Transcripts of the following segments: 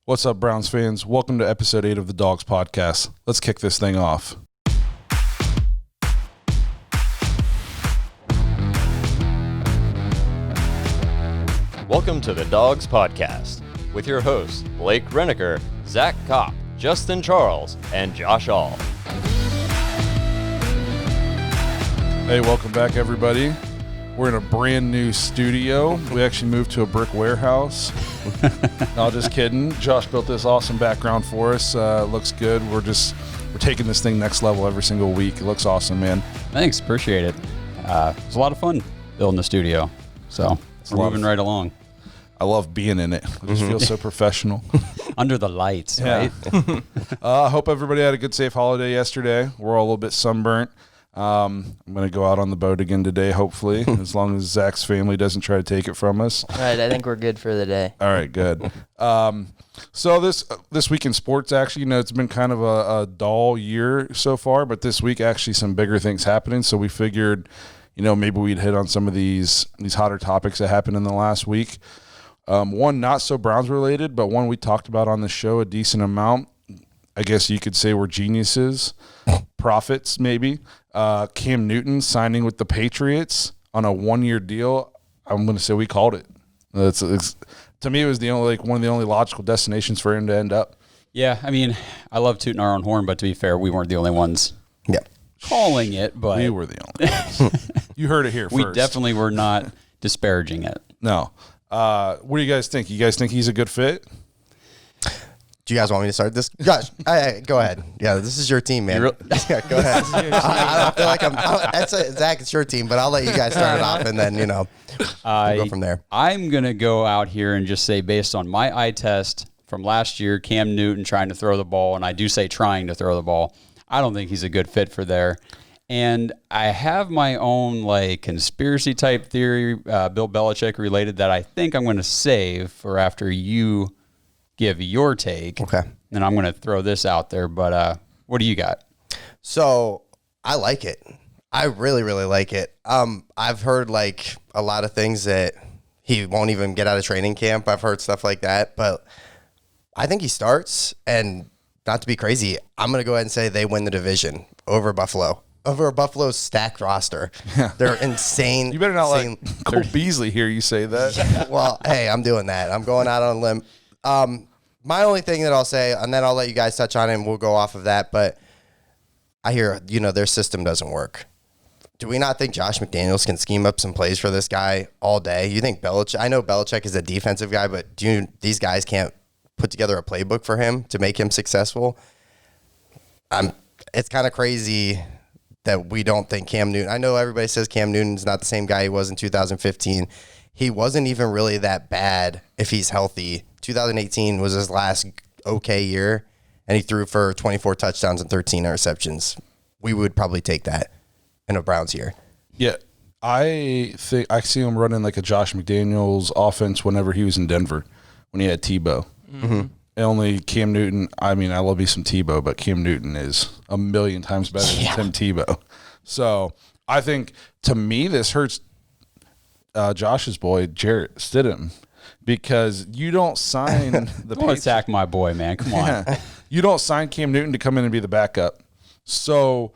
What's up, Browns fans? Welcome to episode 8 of the Dawgs podcast. Let's kick this thing off. Welcome to the Dawgs podcast with your hosts Blake Reneker, Zach Kopp, Justin Charles, and Josh All. Hey, welcome back, everybody. We're in a brand new studio. We actually moved to a brick warehouse. No, just kidding. Josh built this awesome background for us. Looks good. We're taking this thing next level every single week. It looks awesome, man. Thanks, appreciate it. It's a lot of fun building the studio, so we're moving right along. I love being in it. It just feels so professional. Under the lights, right? I hope everybody had a good, safe holiday yesterday. We're all a little bit sunburnt. I'm going to go out on the boat again today, hopefully, as long as Zach's family doesn't try to take it from us. All right, I think we're good for the day. All right, good. So this week in sports, actually, it's been kind of a dull year so far, but this week, actually, some bigger things happening. So we figured, maybe we'd hit on some of these hotter topics that happened in the last week. One not so Browns related, but one we talked about on the show a decent amount. I guess you could say we're geniuses, prophets maybe. Cam Newton signing with the Patriots on a 1-year deal. I'm going to say we called it. It's to me, it was one of the only logical destinations for him to end up. Yeah, I mean, I love tooting our own horn, but to be fair, we weren't the only ones calling it. But we were the only ones. You heard it here first. We definitely were not disparaging it. No. What do you guys think? You guys think he's a good fit? Do you guys want me to start this? Josh, go ahead. Yeah, this is your team, man. Yeah, go ahead. I feel like Zach, it's your team, but I'll let you guys start it off, and then, we'll go from there. I'm going to go out here and just say, based on my eye test from last year, Cam Newton trying to throw the ball, and I do say trying to throw the ball, I don't think he's a good fit for there. And I have my own conspiracy type theory, Bill Belichick related, that I think I'm going to save for after you give your take. Okay. And I'm going to throw this out there, but what do you got? So I like it. I really, really like it. I've heard a lot of things that he won't even get out of training camp. I've heard stuff like that, but I think he starts, and not to be crazy, I'm going to go ahead and say they win the division over Buffalo. Over Buffalo's stacked roster. Yeah. They're insane. You better not let Cole Beasley hear you say that. Well, hey, I'm doing that. I'm going out on a limb. My only thing that I'll say, and then I'll let you guys touch on it, and we'll go off of that, but I hear, their system doesn't work. Do we not think Josh McDaniels can scheme up some plays for this guy all day? You think Belichick? I know Belichick is a defensive guy, but these guys can't put together a playbook for him to make him successful? It's kind of crazy that we don't think Cam Newton. I know everybody says Cam Newton's not the same guy he was in 2015. He wasn't even really that bad if he's healthy. 2018 was his last okay year, and he threw for 24 touchdowns and 13 interceptions. We would probably take that in a Browns year. Yeah, I think I see him running like a Josh McDaniels offense whenever he was in Denver, when he had Tebow. Mm-hmm. Only Cam Newton, I mean, I love me some Tebow, but Cam Newton is a million times better than Tim Tebow. So I think, to me, this hurts Josh's boy, Jarrett Stidham, because you don't sign the Don't attack my boy, man. Come on. Yeah. You don't sign Cam Newton to come in and be the backup. So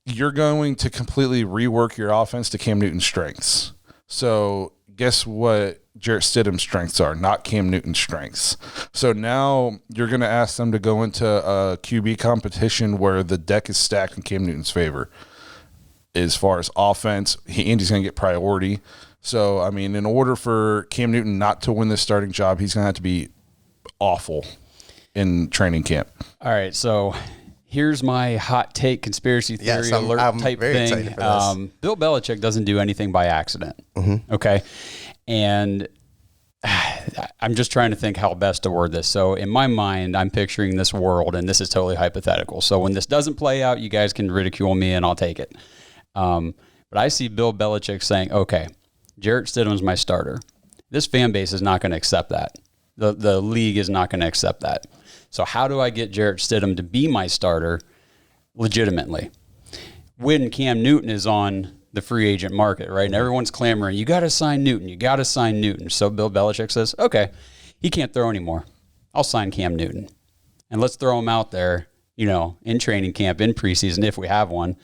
you're going to completely rework your offense to Cam Newton's strengths. So guess what Jarrett Stidham's strengths are? Not Cam Newton's strengths. So now you're going to ask them to go into a QB competition where the deck is stacked in Cam Newton's favor. As far as offense, Andy's going to get priority. So, I mean, in order for Cam Newton not to win this starting job, he's going to have to be awful in training camp. All right, so here's my hot take conspiracy theory alert type thing. Bill Belichick doesn't do anything by accident. Mm-hmm. Okay. And I'm just trying to think how best to word this. So in my mind, I'm picturing this world, and this is totally hypothetical. So when this doesn't play out, you guys can ridicule me and I'll take it. But I see Bill Belichick saying, okay, Jarrett Stidham's my starter. This fan base is not going to accept that. The league is not going to accept that. So how do I get Jarrett Stidham to be my starter legitimately when Cam Newton is on the free agent market, right? And everyone's clamoring, you got to sign Newton. You got to sign Newton. So Bill Belichick says, okay, he can't throw anymore. I'll sign Cam Newton. And let's throw him out there, in training camp, in preseason, if we have one,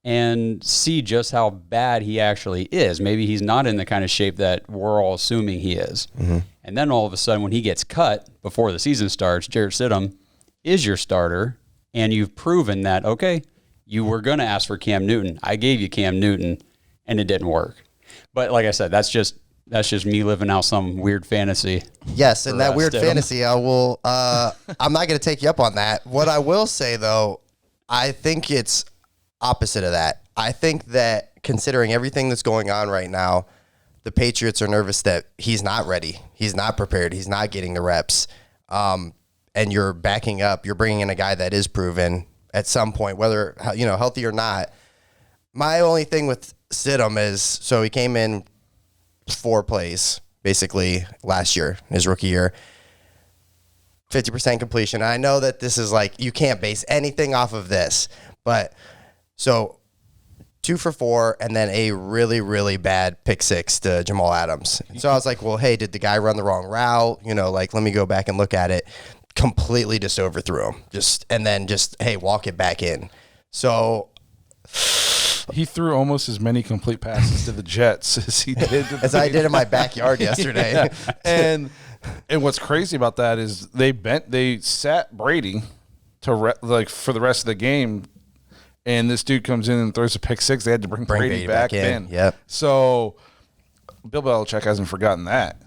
and see just how bad he actually is. Maybe he's not in the kind of shape that we're all assuming he is. Mm-hmm. And then all of a sudden, when he gets cut before the season starts, Jarrett Stidham is your starter, and you've proven that, okay, you were going to ask for Cam Newton. I gave you Cam Newton, and it didn't work. But like I said, that's just me living out some weird fantasy. Yes, and that weird fantasy, I'm not going to take you up on that. What I will say, though, I think it's opposite of that. I think that considering everything that's going on right now, the Patriots are nervous that he's not ready. He's not prepared. He's not getting the reps. And you're backing up. You're bringing in a guy that is proven at some point, whether, healthy or not. My only thing with Stidham is, so he came in 4 plays, basically, last year, his rookie year. 50% completion. I know that this is like, you can't base anything off of this, but so 2 for 4, and then a really, really bad pick 6 to Jamal Adams. So I was like, well, hey, did the guy run the wrong route? Let me go back and look at it. Completely just overthrew him. And then hey, walk it back in. So he threw almost as many complete passes to the Jets as he did to as I did in my backyard yesterday. Yeah. And what's crazy about that is they sat Brady to for the rest of the game, and this dude comes in and throws a pick 6. They had to bring Brady back in. Yep. So Bill Belichick hasn't forgotten that.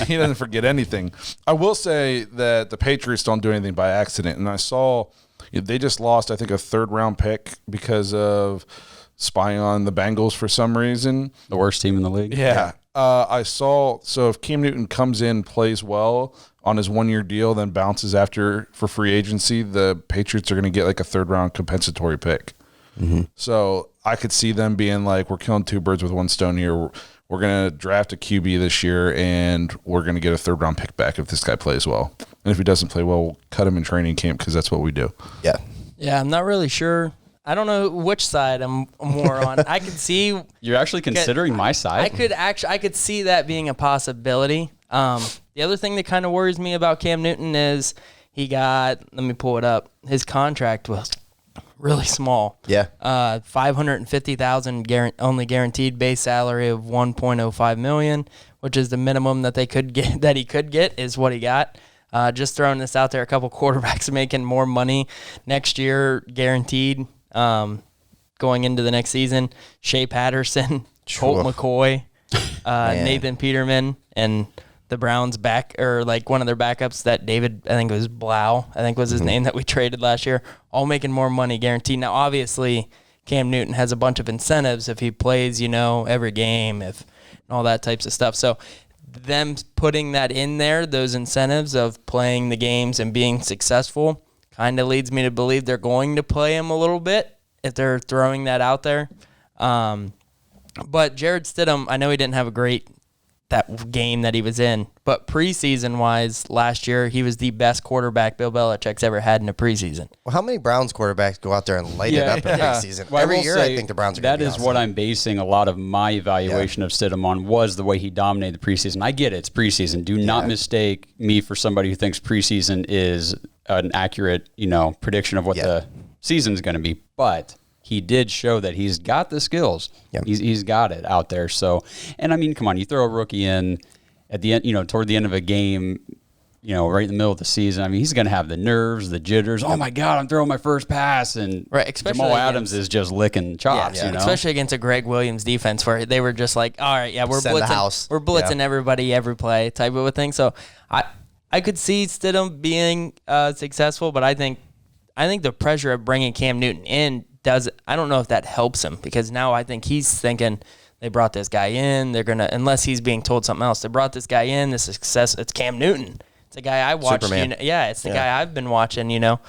He doesn't forget anything. I will say that the Patriots don't do anything by accident, and I saw they just lost, I think, a 3rd-round pick because of spying on the Bengals for some reason. The worst team in the league. Yeah. I saw, so if Cam Newton comes in, plays well on his 1-year deal, then bounces after for free agency, the Patriots are going to get like a 3rd-round compensatory pick. Mm-hmm. So I could see them being like, we're killing 2 birds with 1 stone here. We're going to draft a QB this year, and we're going to get a 3rd-round pick back if this guy plays well. And if he doesn't play well, we'll cut him in training camp because that's what we do. Yeah. Yeah, I'm not really sure. I don't know which side I'm more on. I could see you're actually considering my side. I could see that being a possibility. The other thing that kind of worries me about Cam Newton is let me pull it up. His contract was really small. Yeah. $550,000 only guaranteed base salary of $1.05 million, which is the minimum that he could get is what he got. Just throwing this out there, a couple quarterbacks making more money next year, guaranteed, going into the next season. Shea Patterson, Colt McCoy, Nathan Peterman, and the Browns one of their backups, that David, I think it was Blau, I think was his name, that we traded last year, all making more money guaranteed. Now, obviously, Cam Newton has a bunch of incentives if he plays, every game, and all that types of stuff. So them putting that in there, those incentives of playing the games and being successful, kind of leads me to believe they're going to play him a little bit if they're throwing that out there. But Jarrett Stidham, I know he didn't have a great that game that he was in, but preseason-wise, last year, he was the best quarterback Bill Belichick's ever had in a preseason. Well, how many Browns quarterbacks go out there and light it up in preseason? Well, every year, I think the Browns are going to be That is what I'm basing a lot of my evaluation of Stidham on, was the way he dominated the preseason. I get it, it's preseason. Do not mistake me for somebody who thinks preseason is an accurate, prediction of what the season's going to be. But he did show that he's got the skills. Yep. He's got it out there. So, and I mean, come on, you throw a rookie in at the end, toward the end of a game, right in the middle of the season. I mean, he's going to have the nerves, the jitters. Oh my God, I'm throwing my first pass, and Jamal Adams is just licking chops. Especially against a Greg Williams defense where they were just like, all right, we're blitzing everybody every play type of a thing. So I could see Stidham being successful, but I think the pressure of bringing Cam Newton in I don't know if that helps him, because now I think he's thinking, they brought this guy in, they're gonna, unless he's being told something else, they brought this guy in, this is success. It's Cam Newton. It's a guy I watched. It's the guy I've been watching. Type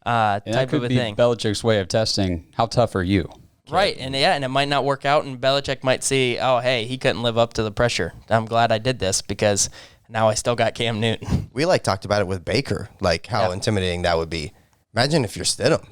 of a thing. Belichick's way of testing how tough are you. Right, and it might not work out, and Belichick might see, oh hey, he couldn't live up to the pressure. I'm glad I did this because now I still got Cam Newton. We talked about it with Baker, how intimidating that would be. Imagine if you're Stidham,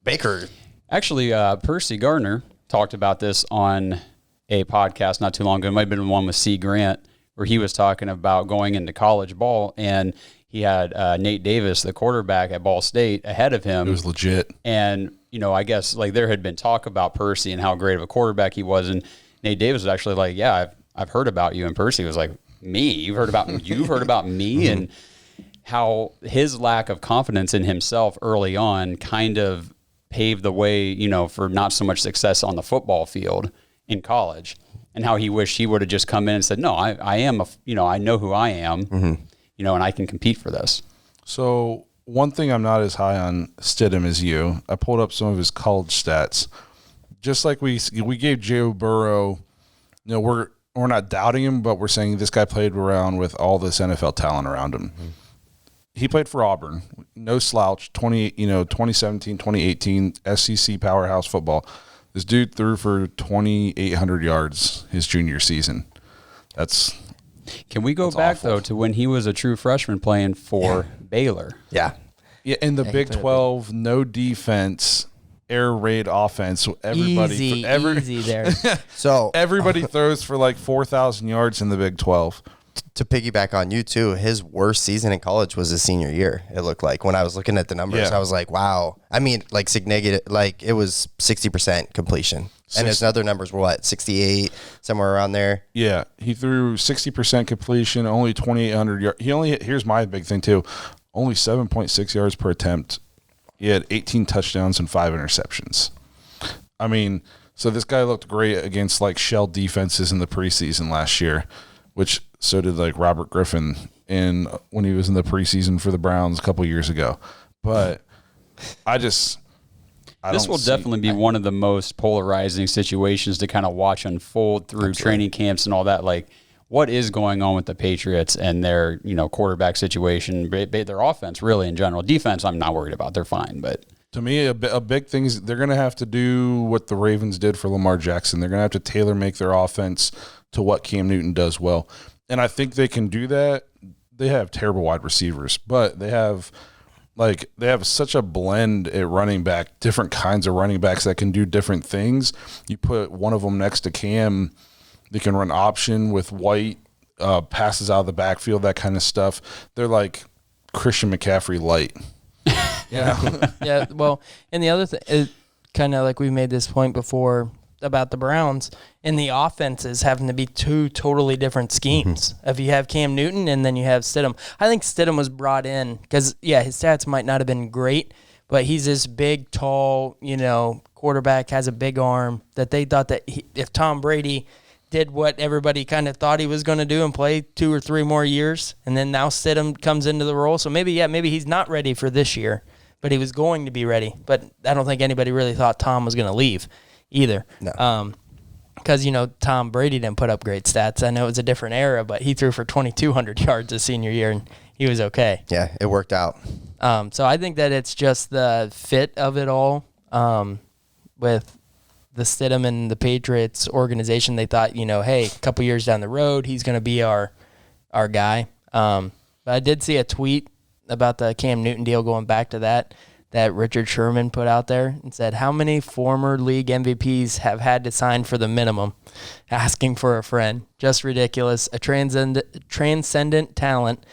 Baker. Actually, Percy Gardner talked about this on a podcast not too long ago. It might have been one with C. Grant, where he was talking about going into college ball. And, he had Nate Davis, the quarterback at Ball State, ahead of him. It was legit. And, I guess like there had been talk about Percy and how great of a quarterback he was. And Nate Davis was actually like, yeah, I've heard about you. And Percy was like, me? You've heard about me? And how his lack of confidence in himself early on kind of paved the way, for not so much success on the football field in college, and how he wished he would have just come in and said, no, I am I know who I am, and I can compete for this. So one thing I'm not as high on Stidham as you. I pulled up some of his college stats. Just like we gave Joe Burrow, we're not doubting him, but we're saying this guy played around with all this NFL talent around him. He played for Auburn, no slouch, 2017, 2018, SEC powerhouse football. This dude threw for 2,800 yards his junior season. Can we go back, though, to when he was a true freshman playing for Baylor? Yeah. Yeah, in the Big 12, no defense, air raid offense. Easy there. So everybody throws for like 4,000 yards in the Big 12. To piggyback on you too, his worst season in college was his senior year. It looked like when I was looking at the numbers, I was like, wow. I mean, like it was 60% completion, and his other numbers were 68, somewhere around there. Yeah, he threw 60% completion, only 2,800 yards. Here's my big thing too, only 7.6 yards per attempt. He had 18 touchdowns and 5 interceptions. I mean, so this guy looked great against like shell defenses in the preseason last year, which so did like Robert Griffin when he was in the preseason for the Browns a couple years ago. But this will definitely be one of the most polarizing situations to kind of watch unfold through training camps and all that. Like, what is going on with the Patriots and their quarterback situation, their offense really in general. Defense, I'm not worried about; they're fine. But to me, a big thing is they're going to have to do what the Ravens did for Lamar Jackson. They're going to have to tailor make their offense to what Cam Newton does well. And I think they can do that. They have terrible wide receivers, but they have such a blend at running back, different kinds of running backs that can do different things. You put one of them next to Cam, they can run option with White, passes out of the backfield, that kind of stuff. They're like Christian McCaffrey light. Yeah. Yeah. Well, and the other thing is kind of like we made this point before about the Browns and the offenses having to be two totally different schemes. If you have Cam Newton and then you have Stidham. I think Stidham was brought in because, his stats might not have been great, but he's this big, tall, quarterback, has a big arm, that they thought that if Tom Brady did what everybody kind of thought he was going to do and play 2 or 3 more years, and then now Stidham comes into the role. So maybe he's not ready for this year, but he was going to be ready. But I don't think anybody really thought Tom was going to leave either. No. Because, Tom Brady didn't put up great stats. I know it was a different era, but he threw for 2,200 yards his senior year, and he was okay. Yeah, it worked out. So I think that it's just the fit of it all with the Stidham and the Patriots organization. They thought, hey, a couple years down the road, he's going to be our guy. But I did see a tweet about the Cam Newton deal, going back to that Richard Sherman put out there and said, how many former league MVPs have had to sign for the minimum, asking for a friend? Just ridiculous. A transcendent talent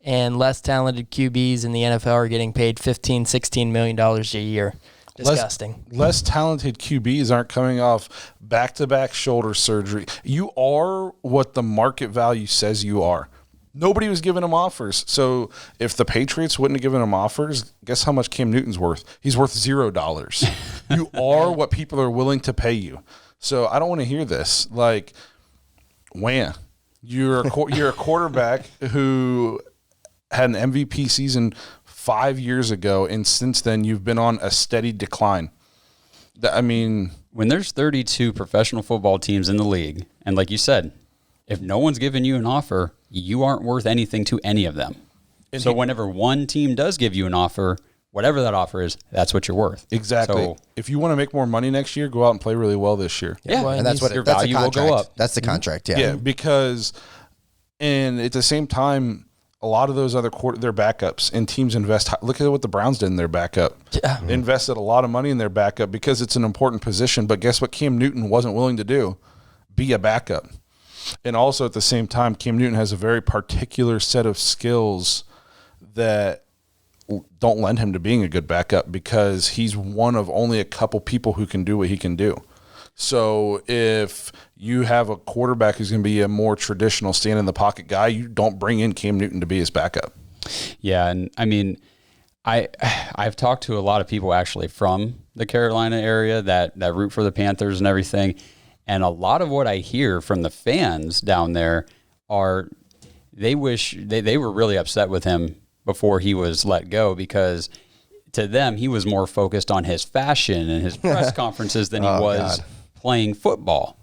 and less talented QBs in the NFL are getting paid $15-16 million a year. Disgusting. Less talented QBs aren't coming off back-to-back shoulder surgery. You are what the market value says you are. Nobody was giving him offers. So if the Patriots wouldn't have given him offers, guess how much Cam Newton's worth? He's worth $0. You are what people are willing to pay you. So I don't want to hear this. Like, wham. You're a quarterback who had an MVP season 5 years ago, and since then you've been on a steady decline. I mean, when there's 32 professional football teams in the league, and like you said, if no one's giving you an offer, you aren't worth anything to any of them. And so whenever one team does give you an offer, whatever that offer is, that's what you're worth. Exactly. So, if you want to make more money next year, go out and play really well this year. Yeah, and that's what your value will go up. That's the contract. Yeah, because, and at the same time, a lot of those other their backups and teams invest. Look at what the Browns did in their backup. Yeah. They invested a lot of money in their backup because it's an important position. But guess what? Cam Newton wasn't willing to do? Be a backup. And also at the same time, Cam Newton has a very particular set of skills that don't lend him to being a good backup because he's one of only a couple people who can do what he can do. So if you have a quarterback who's going to be a more traditional stand in the pocket guy, you don't bring in Cam Newton to be his backup. Yeah, and I mean, I've talked to a lot of people actually from the Carolina area that root for the Panthers and everything, and a lot of what I hear from the fans down there are they wish they were really upset with him before he was let go, because to them he was more focused on his fashion and his press conferences than he was playing football.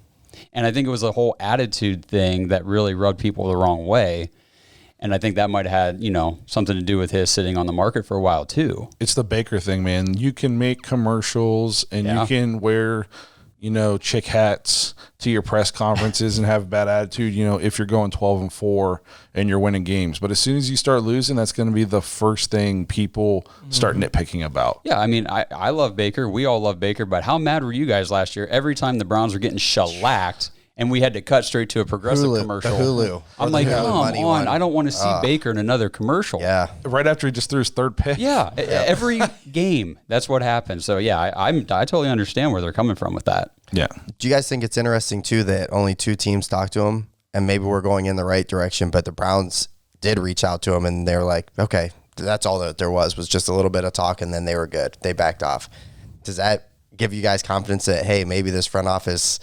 And I think it was a whole attitude thing that really rubbed people the wrong way. And I think that might have had, something to do with his sitting on the market for a while too. It's the Baker thing, man. You can make commercials and you can wear, chick hats to your press conferences and have a bad attitude, if you're going 12-4 and you're winning games. But as soon as you start losing, that's going to be the first thing people start nitpicking about. Yeah, I mean, I love Baker. We all love Baker. But how mad were you guys last year? Every time the Browns were getting shellacked and we had to cut straight to a Progressive commercial. Hulu. I'm like, come on. I don't want to see Baker in another commercial. Yeah. Right after he just threw his third pick. Yeah. Every game, that's what happens. So, yeah, I totally understand where they're coming from with that. Yeah. Do you guys think it's interesting, too, that only 2 teams talked to him, and maybe we're going in the right direction, but the Browns did reach out to him, and they were like, okay, that's all that there was just a little bit of talk, and then they were good. They backed off. Does that give you guys confidence that, hey, maybe this front office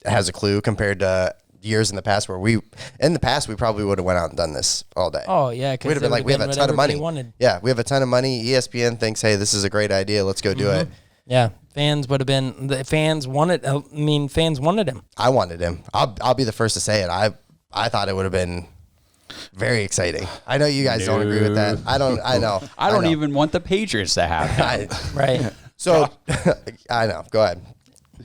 has a clue compared to years in the past where we probably would have went out and done this all day? Oh, yeah. We'd have been like, we have a ton of money. Yeah, we have a ton of money. ESPN thinks, hey, this is a great idea. Let's go do it. Yeah, fans would have been. The fans wanted. Fans wanted him. I wanted him. I'll be the first to say it. I thought it would have been very exciting. I know you guys don't agree with that. I know. I don't even want the Patriots to have him. Right. So I know. Go ahead.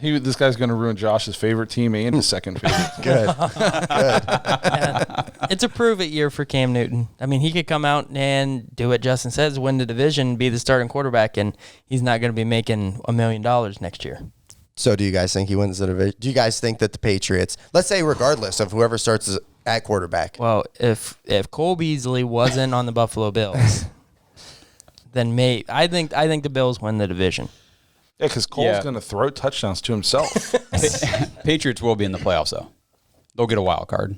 This guy's going to ruin Josh's favorite team and his second favorite. Good. Yeah. It's a prove-it year for Cam Newton. I mean, he could come out and do what Justin says, win the division, be the starting quarterback, and he's not going to be making $1 million next year. So do you guys think he wins the division? Do you guys think that the Patriots, let's say regardless of whoever starts at quarterback? Well, if Cole Beasley wasn't on the Buffalo Bills, then I think the Bills win the division. Yeah, because Cole's going to throw touchdowns to himself. Patriots will be in the playoffs, though. They'll get a wild card.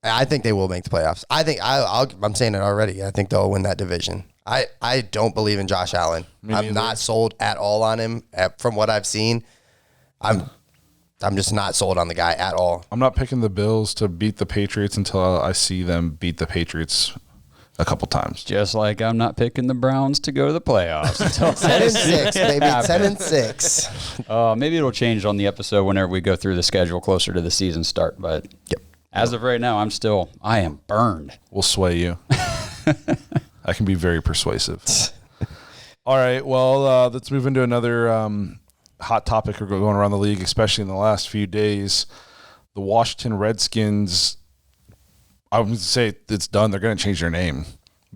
I think they will make the playoffs. I think I'm saying it already. I think they'll win that division. I don't believe in Josh Allen. I'm not sold at all on him. From what I've seen, I'm just not sold on the guy at all. I'm not picking the Bills to beat the Patriots until I see them beat the Patriots a couple times. Just like I'm not picking the Browns to go to the playoffs until 7-6, baby. 7-6. Maybe it'll change on the episode whenever we go through the schedule closer to the season start. But as of right now, I am burned. We'll sway you. I can be very persuasive. All right. Well, let's move into another hot topic going around the league, especially in the last few days. The Washington Redskins, I would say it's done. They're going to change their name.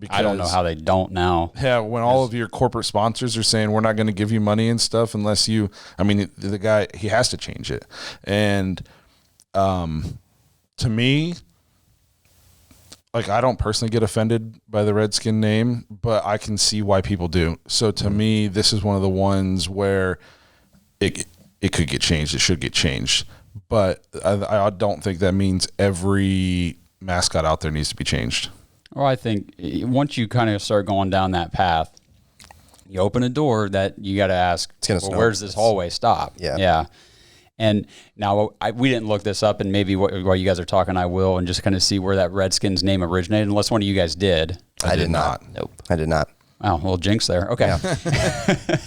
I don't know how they don't now. Yeah, when all of your corporate sponsors are saying we're not going to give you money and stuff unless you – I mean, the guy, he has to change it. And to me, like, I don't personally get offended by the Redskin name, but I can see why people do. So to me, this is one of the ones where it could get changed. It should get changed. But I don't think that means every – mascot out there needs to be changed. Well, I think once you kind of start going down that path, you open a door that you got to ask, where's this hallway stop? Yeah. And now we didn't look this up, and maybe while you guys are talking, I will, and just kind of see where that Redskins name originated, unless one of you guys did. I did not. Nope. I did not. Oh, well, jinx there. Okay. Yeah.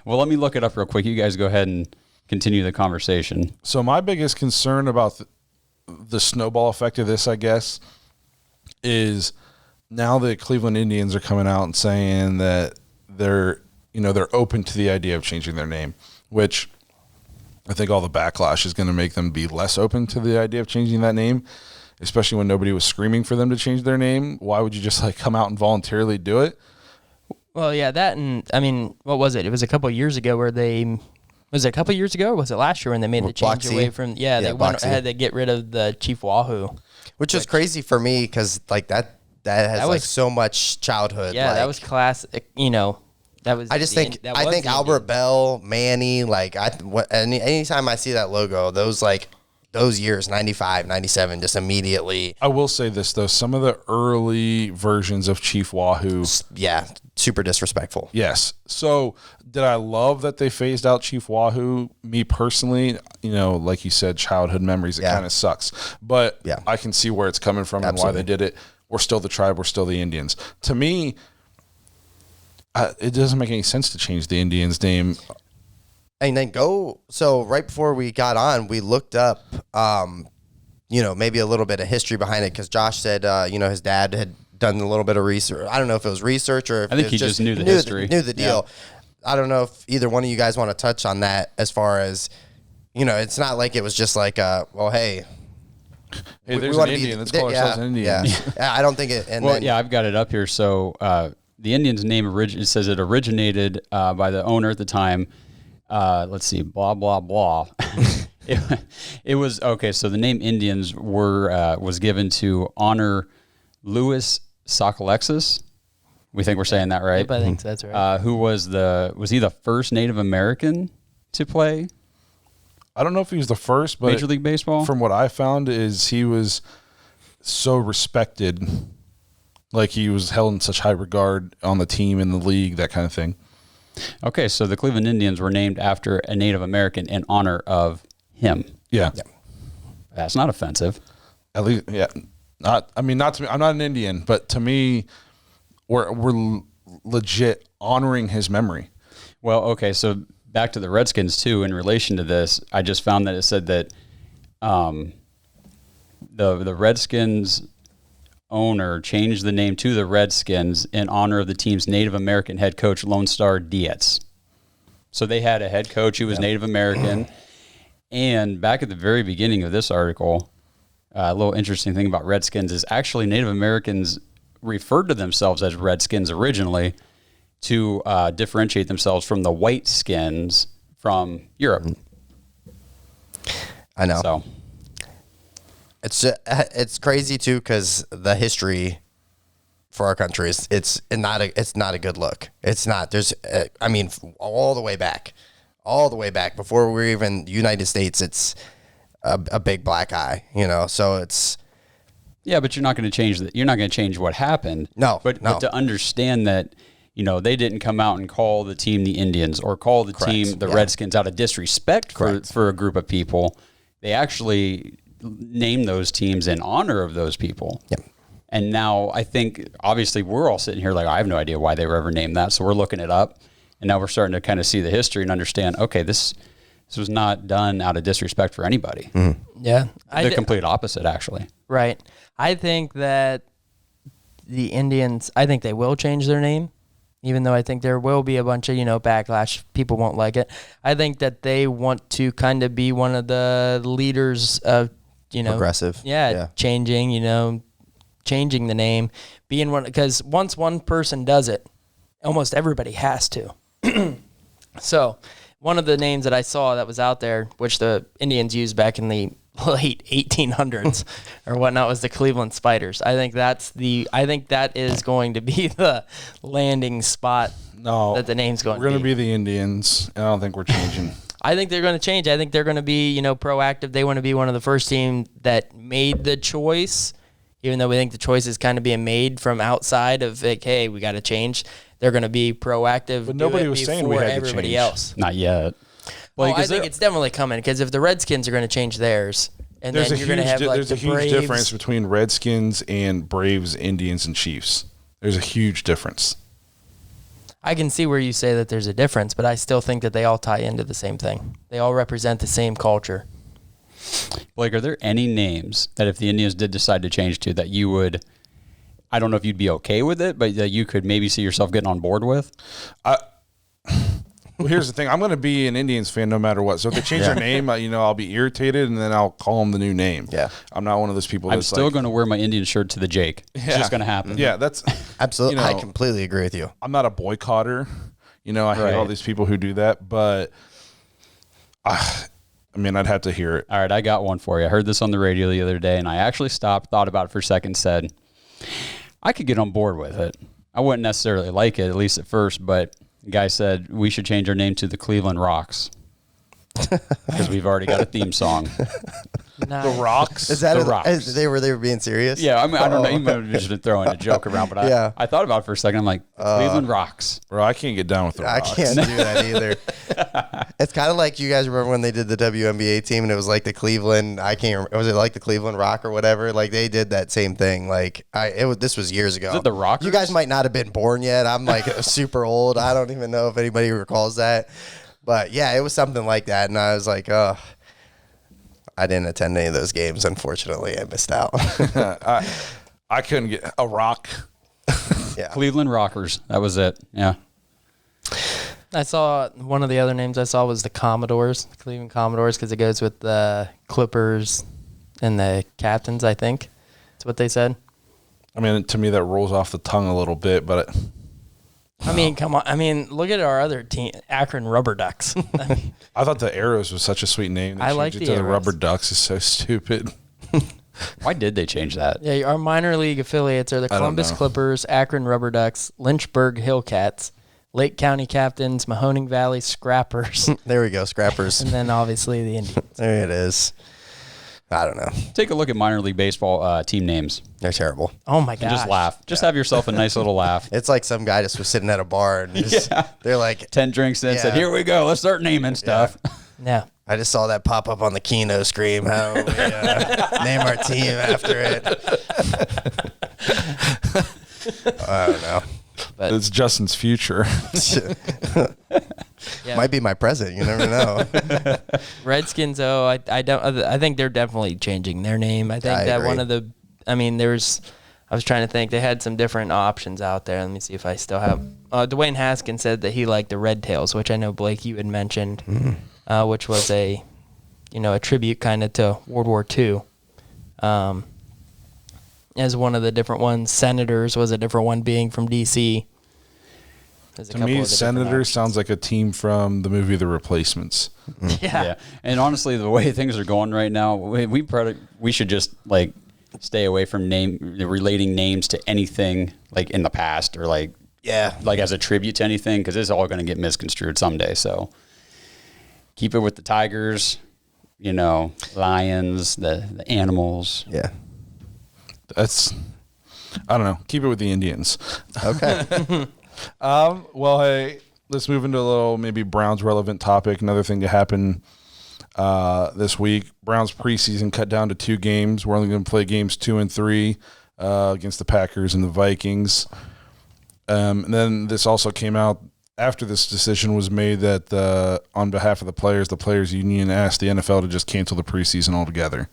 Well, let me look it up real quick. You guys go ahead and continue the conversation. So my biggest concern about the snowball effect of this, I guess, is now the Cleveland Indians are coming out and saying that they're open to the idea of changing their name, which I think all the backlash is going to make them be less open to the idea of changing that name, especially when nobody was screaming for them to change their name. Why would you just come out and voluntarily do it? Well, yeah, that, and I mean, what was it? It was a couple of years ago where was it a couple of years ago, or was it last year when they made the change away from? Yeah, they had to get rid of the Chief Wahoo, which was crazy for me because that that has like so much childhood. Yeah, that was classic. You know, that was. I think Albert Bell, Manny, like anytime I see that logo, those years, 95, 97, just immediately. I will say this though, some of the early versions of Chief Wahoo, super disrespectful. Yes. So did I love that they phased out Chief Wahoo? Me personally, you know, like you said, childhood memories, it kind of sucks. But I can see where it's coming from and why they did it. We're still the tribe. We're still the Indians. To me, it doesn't make any sense to change the Indians' name. And then so right before we got on, we looked up, you know, maybe a little bit of history behind it because Josh said, you know, his dad had done a little bit of research. I don't know if it was research or if I think he just knew the history. Knew the deal. Yeah. I don't know if either one of you guys want to touch on that as far as, you know, it's not like it was just like, well, hey, there's an Indian. Let's call ourselves an Indian. Yeah. I don't think it. And I've got it up here. So the Indians' name it says it originated by the owner at the time. Let's see, blah blah blah. It was okay. So the name Indians was given to honor Louis Sockalexis. We think we're saying that right? Yep, I think that's right. Who was he the first Native American to play? I don't know if he was the first, but Major League Baseball. From what I found, is he was so respected, like he was held in such high regard on the team, in the league, that kind of thing. Okay, so the Cleveland Indians were named after a Native American in honor of him. Yeah. That's not offensive. At least, not to me. I'm not an Indian, but to me, we're legit honoring his memory. Well, okay, so back to the Redskins too. In relation to this, I just found that it said that the Redskins owner changed the name to the Redskins in honor of the team's Native American head coach, Lone Star Dietz. So they had a head coach who was Native American. And back at the very beginning of this article, a little interesting thing about Redskins is actually Native Americans referred to themselves as Redskins originally to differentiate themselves from the white skins from Europe. I know. So it's crazy too because the history for our country it's not a good look. It's not. There's I mean all the way back before we're even the United States. It's a big black eye, you know. So it's but you're not going to change that. You're not going to change what happened. No, but to understand that, you know, they didn't come out and call the team the Indians or call the team the Redskins out of disrespect for a group of people. They actually named those teams in honor of those people. Yep. And now I think, obviously, we're all sitting here like, I have no idea why they were ever named that. So we're looking it up. And now we're starting to kind of see the history and understand, okay, this was not done out of disrespect for anybody. Mm-hmm. Yeah. The complete opposite, actually. Right. I think that the Indians, I think they will change their name, even though I think there will be a bunch of, you know, backlash. People won't like it. I think that they want to kind of be one of the leaders of, you know, progressive. Changing the name, being one, because once one person does it, almost everybody has to. So one of the names that I saw that was out there, which the Indians used back in the late 1800s or whatnot, was the Cleveland Spiders. I think that is going to be the landing spot. No, that the name's going to be. We're going to be the Indians. I don't think we're changing. I think they're going to change. I think they're going to be, you know, proactive. They want to be one of the first team that made the choice, even though we think the choice is kind of being made from outside of like, hey, we got to change. They're going to be proactive. But nobody was saying we had everybody to change. Else. Not yet. Well, I think it's definitely coming because if the Redskins are going to change theirs, and then you're going to have like there's the a huge Braves. difference between Redskins and Braves, Indians, and Chiefs. There's a huge difference. I can see where you say that there's a difference, but I still think that they all tie into the same thing. They all represent the same culture. Blake, are there any names that if the Indians did decide to change to that you would, I don't know if you'd be okay with it, but that you could maybe see yourself getting on board with? Well, here's the thing. I'm going to be an Indians fan no matter what. So if they change their name, you know, I'll be irritated, and then I'll call them the new name. Yeah. I'm not one of those people I'm that's still going to wear my Indian shirt to the Jake. It's just going to happen. Yeah, that's... Absolutely. You know, I completely agree with you. I'm not a boycotter. You know, I hate all these people who do that, but... I mean, I'd have to hear it. All right, I got one for you. I heard this on the radio the other day, and I actually stopped, thought about it for a second, said, I could get on board with it. I wouldn't necessarily like it, at least at first, but the guy said we should change our name to the Cleveland Rocks because we've already got a theme song. Nice. The Rocks? Is that The Rocks. They were being serious? Yeah, I mean, I don't know. You might have just been throwing a joke around, but Yeah. I thought about it for a second. I'm like, Cleveland Rocks. Bro, I can't get down with the I Rocks. can't do that either. It's kind of like, you guys remember when they did the WNBA team and it was like the Cleveland, I can't remember, was it like the Cleveland Rock or whatever? Like they did that same thing. Like this was years ago. Is it the Rockers? You guys might not have been born yet. I'm like super old. I don't even know if anybody recalls that. But yeah, it was something like that. And I was like, oh, I didn't attend any of those games. Unfortunately, I missed out. I couldn't get a rock. Yeah. Cleveland Rockers. That was it. Yeah. I saw one of the other names I saw was the Commodores, the Cleveland Commodores, because it goes with the Clippers and the Captains, I think. That's what they said. I mean, to me, that rolls off the tongue a little bit, but I mean, come on. I mean, look at our other team, Akron Rubber Ducks. I thought the Arrows was such a sweet name. They I like changed it the to the Arrows. Rubber Ducks is so stupid. Why did they change that? Yeah, our minor league affiliates are the I don't Columbus know. Clippers, Akron Rubber Ducks, Lynchburg Hillcats, Lake County Captains, Mahoning Valley Scrappers, There we go, Scrappers. and then obviously the Indians. There it is. I don't know. Take a look at minor league baseball team names. They're terrible. Oh my And gosh. just laugh. Just have yourself a nice little laugh. It's like some guy just was sitting at a bar and just, they're like, 10 drinks in, said, Yeah. here we go. Let's start naming stuff. Yeah. I just saw that pop up on the Keno screen. How we name our team after it. I don't know. But It's Justin's future. yeah. Might be my present. You never know. Redskins, though, I think they're definitely changing their name. I think I that agree. one of the, I was trying to think, they had some different options out there. Let me see if I still have. Dwayne Haskins said that he liked the Red Tails, which I know, Blake, you had mentioned, which was a tribute kind of to World War II. As one of the different ones. Senators was a different one, being from D.C. There's a To couple me, of the different Senator options. sounds like a team from the movie The Replacements. Yeah. And honestly, the way things are going right now, we should just like stay away from relating names to anything like in the past or like as a tribute to anything, because it's all going to get misconstrued someday. So keep it with the Tigers, lions, the animals. Yeah. That's, I don't know. Keep it with the Indians. Okay. Well, hey, let's move into a little maybe Browns relevant topic. Another thing to happen this week. Browns preseason cut down to 2 games. We're only going to play games 2 and 3 against the Packers and the Vikings. And then this also came out after this decision was made that on behalf of the Players Union asked the NFL to just cancel the preseason altogether.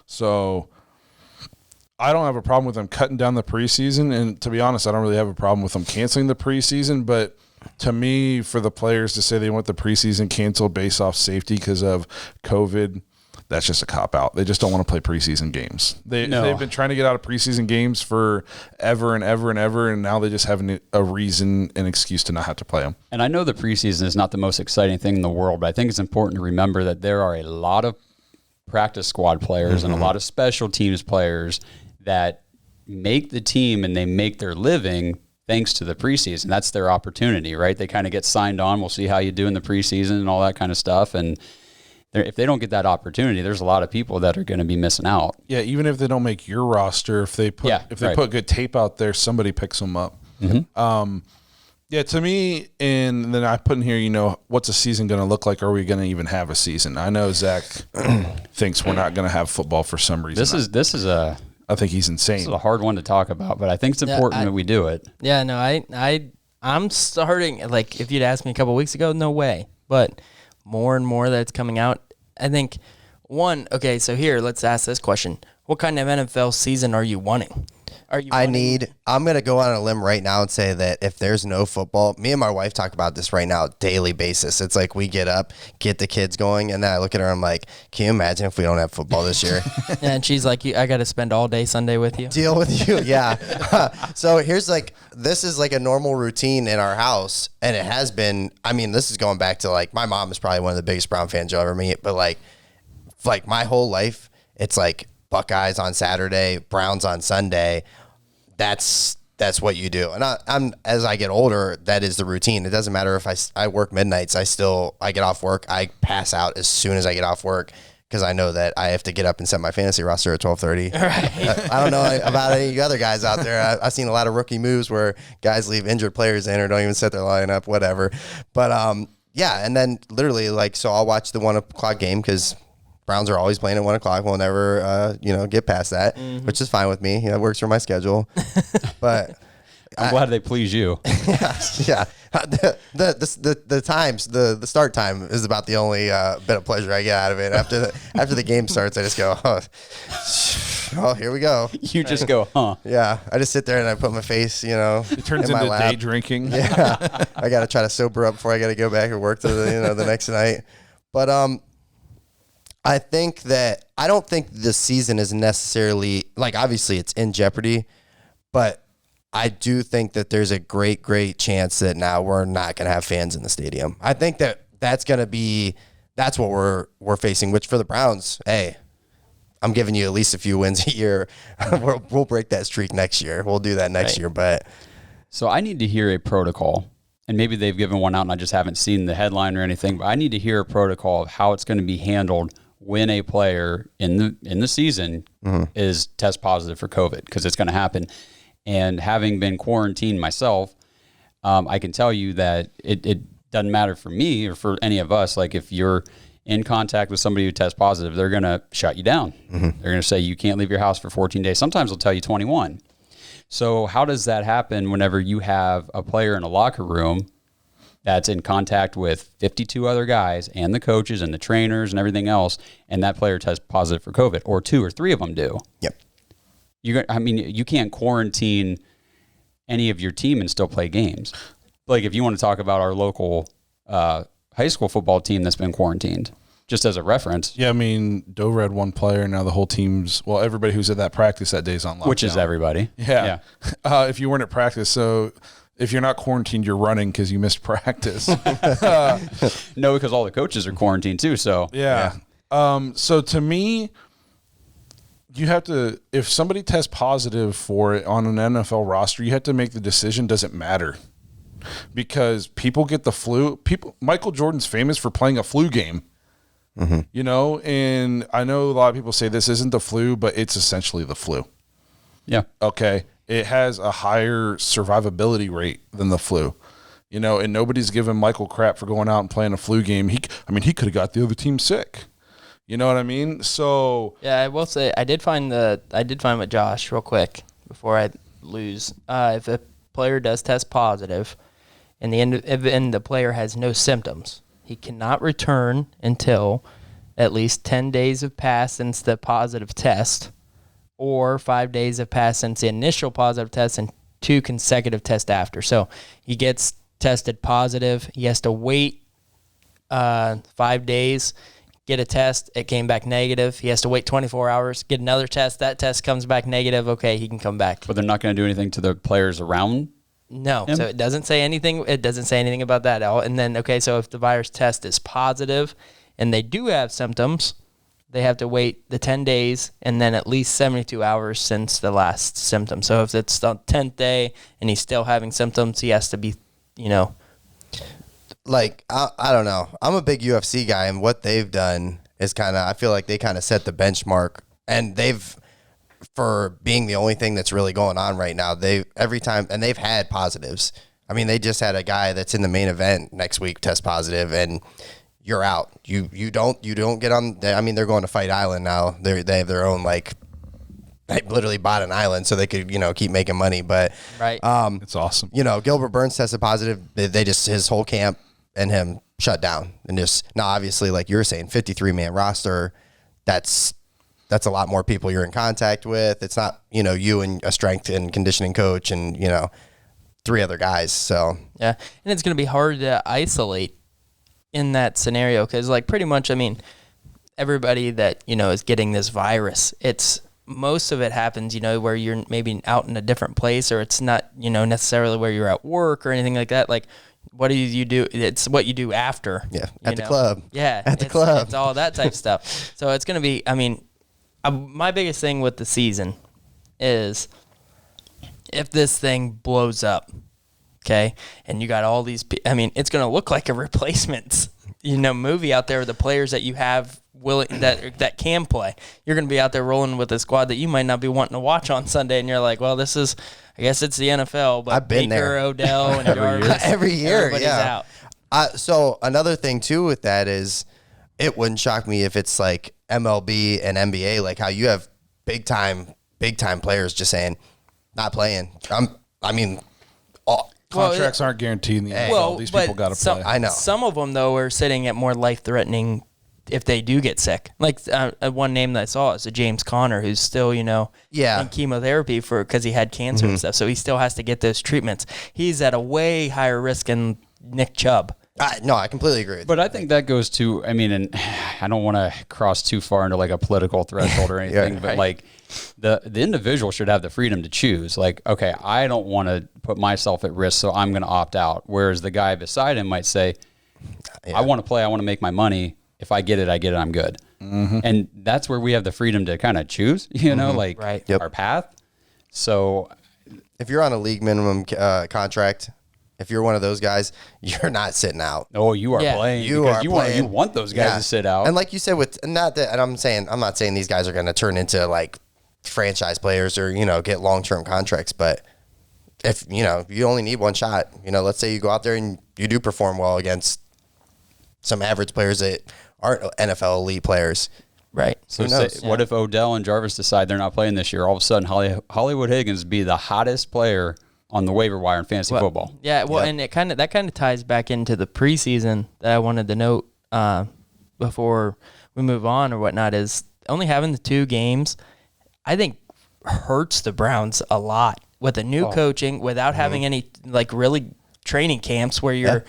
So I don't have a problem with them cutting down the preseason, and to be honest, I don't really have a problem with them canceling the preseason, but to me, for the players to say they want the preseason canceled based off safety because of COVID, that's just a cop-out. They just don't want to play preseason games. They've been trying to get out of preseason games for ever and ever and ever, and now they just have a reason, an excuse to not have to play them. And I know the preseason is not the most exciting thing in the world, but I think it's important to remember that there are a lot of practice squad players and a lot of special teams players that make the team and they make their living thanks to the preseason. That's their opportunity, right? They kind of get signed on. We'll see how you do in the preseason and all that kind of stuff. And if they don't get that opportunity, there's a lot of people that are going to be missing out. Yeah, even if they don't make your roster, if they put put good tape out there, somebody picks them up. Yeah, to me, and then I put in here, what's a season going to look like? Are we going to even have a season? I know Zach thinks we're not going to have football for some reason. I think he's insane. This is a hard one to talk about, but I think it's important that we do it. Yeah, no, I'm starting, like, if you'd asked me a couple weeks ago, no way. But more and more that's coming out, I think, so here, let's ask this question. What kind of NFL season are you wanting? I'm going to go on a limb right now and say that if there's no football, me and my wife talk about this right now, daily basis. It's like we get up, get the kids going, and then I look at her, I'm like, can you imagine if we don't have football this year? And she's like, I got to spend all day Sunday with you. Deal with you, yeah. So here's this is like a normal routine in our house, and it has been, this is going back to my mom is probably one of the biggest Brown fans you'll ever meet, but like my whole life, it's like Buckeyes on Saturday, Browns on Sunday. that's what you do. And I'm as I get older, that is the routine. It doesn't matter if I work midnights. I get off work. I pass out as soon as I get off work because I know that I have to get up and set my fantasy roster at 12:30. Right. I don't know about any other guys out there. I've seen a lot of rookie moves where guys leave injured players in or don't even set their lineup, whatever. But yeah, and then literally so I'll watch the 1 o'clock game because Browns are always playing at 1 o'clock. We'll never, get past that, which is fine with me. It works for my schedule. But I'm glad they please you. Yeah. The times, the start time is about the only bit of pleasure I get out of it. After the game starts, I just go, oh, here we go. You just go, huh? Yeah. I just sit there and I put my face, it turns in my into lap. day drinking. Yeah. I got to try to sober up before I got to go back and work to the next night. But I don't think the season is necessarily obviously it's in jeopardy, but I do think that there's a great chance that now we're not going to have fans in the stadium. I think that's what we're facing, which for the Browns, hey, I'm giving you at least a few wins a year. We'll break that streak next year. We'll do that next year. But so I need to hear a protocol, and maybe they've given one out and I just haven't seen the headline or anything, but I need to hear a protocol of how it's going to be handled when a player in the season is test positive for COVID, because it's going to happen. And having been quarantined myself, I can tell you that it doesn't matter for me or for any of us. If you're in contact with somebody who tests positive, they're going to shut you down. They're going to say you can't leave your house for 14 days. Sometimes they'll tell you 21. So how does that happen whenever you have a player in a locker room that's in contact with 52 other guys and the coaches and the trainers and everything else, and that player tests positive for COVID, or 2 or 3 of them do? Yep. You can't quarantine any of your team and still play games. If you want to talk about our local high school football team that's been quarantined, just as a reference. Yeah, Dover had one player. Now the whole team's, everybody who's at that practice that day's on lockdown. Which is everybody. Yeah. If you weren't at practice, so if you're not quarantined, you're running because you missed practice. No, because all the coaches are quarantined too. So yeah. So to me, you have to, if somebody tests positive for it on an NFL roster, you have to make the decision, does it matter? Because people get the flu. Michael Jordan's famous for playing a flu game, and I know a lot of people say this isn't the flu, but it's essentially the flu. Yeah. Okay. It has a higher survivability rate than the flu, and nobody's giving Michael crap for going out and playing a flu game. He could have got the other team sick. You know what I mean? So yeah, I will say I did find with Josh real quick before I lose. If a player does test positive, and the player has no symptoms, he cannot return until at least 10 days have passed since the positive test, or 5 days have passed since the initial positive test, and 2 consecutive tests after. So he gets tested positive. He has to wait 5 days. Get a test, it came back negative. He has to wait 24 hours, get another test. That test comes back negative. Okay, he can come back. But they're not going to do anything to the players around No, him? So it doesn't say anything. It doesn't say anything about that at all. And then, so if the virus test is positive and they do have symptoms, they have to wait the 10 days and then at least 72 hours since the last symptom. So if it's the 10th day and he's still having symptoms, he has to be, I don't know. I'm a big UFC guy, and what they've done is I feel like they set the benchmark, and for being the only thing that's really going on right now, they've had positives. They just had a guy that's in the main event next week test positive, and you're out. You don't get on. They're going to Fight Island now. They have their own they literally bought an island so they could, keep making money. But right, it's awesome. Gilbert Burns tested positive. They just his whole camp and him shut down, and just now obviously, like you were saying, 53-man roster. That's a lot more people you're in contact with. It's not you and a strength and conditioning coach and 3 other guys. So yeah, and it's going to be hard to isolate in that scenario because pretty much everybody that is getting this virus, it's most of it happens where you're maybe out in a different place, or it's not necessarily where you're at work or anything like that. What do you do? It's what you do after. Yeah, at the club. Yeah, at the club. It's all that type of stuff. So it's going to be. My biggest thing with the season is if this thing blows up, okay, and you got all these, it's going to look like a replacements, movie out there with the players that you have that can play. You're going to be out there rolling with a squad that you might not be wanting to watch on Sunday, and you're like, well, I guess it's the NFL, but I've been Baker, there. Odell, and Jarvis, every year, everybody's out. So another thing too with that is, it wouldn't shock me if it's like MLB and NBA, like how you have big time players just saying, not playing. Contracts aren't guaranteed in the NFL. These people got to play. I know. Some of them, though, are sitting at more life-threatening if they do get sick. Like one name that I saw is a James Conner, who's still, in chemotherapy because he had cancer and stuff. So he still has to get those treatments. He's at a way higher risk than Nick Chubb. No, I completely agree with But I think that goes to, and I don't want to cross too far into like a political threshold or anything, but like the individual should have the freedom to choose. Like, okay, I don't want to put myself at risk, so I'm going to opt out. Whereas the guy beside him might say, I want to play, I want to make my money. If I get it, I'm good. Mm-hmm. And that's where we have the freedom to kind of choose, our path. So if you're on a league minimum contract, if you're one of those guys, you're not sitting out. Oh, you are playing. You want those guys to sit out. And like you said, I'm not saying these guys are going to turn into like franchise players or, get long-term contracts. But if, you only need one shot, let's say you go out there and you do perform well against some average players that aren't NFL elite players. Right. So what if Odell and Jarvis decide they're not playing this year? All of a sudden, Hollywood Higgins be the hottest player on the waiver wire in fantasy football. Yeah, and that kind of ties back into the preseason that I wanted to note before we move on or whatnot, is only having the 2 games, I think, hurts the Browns a lot with the new coaching, without having any like really training camps where you're,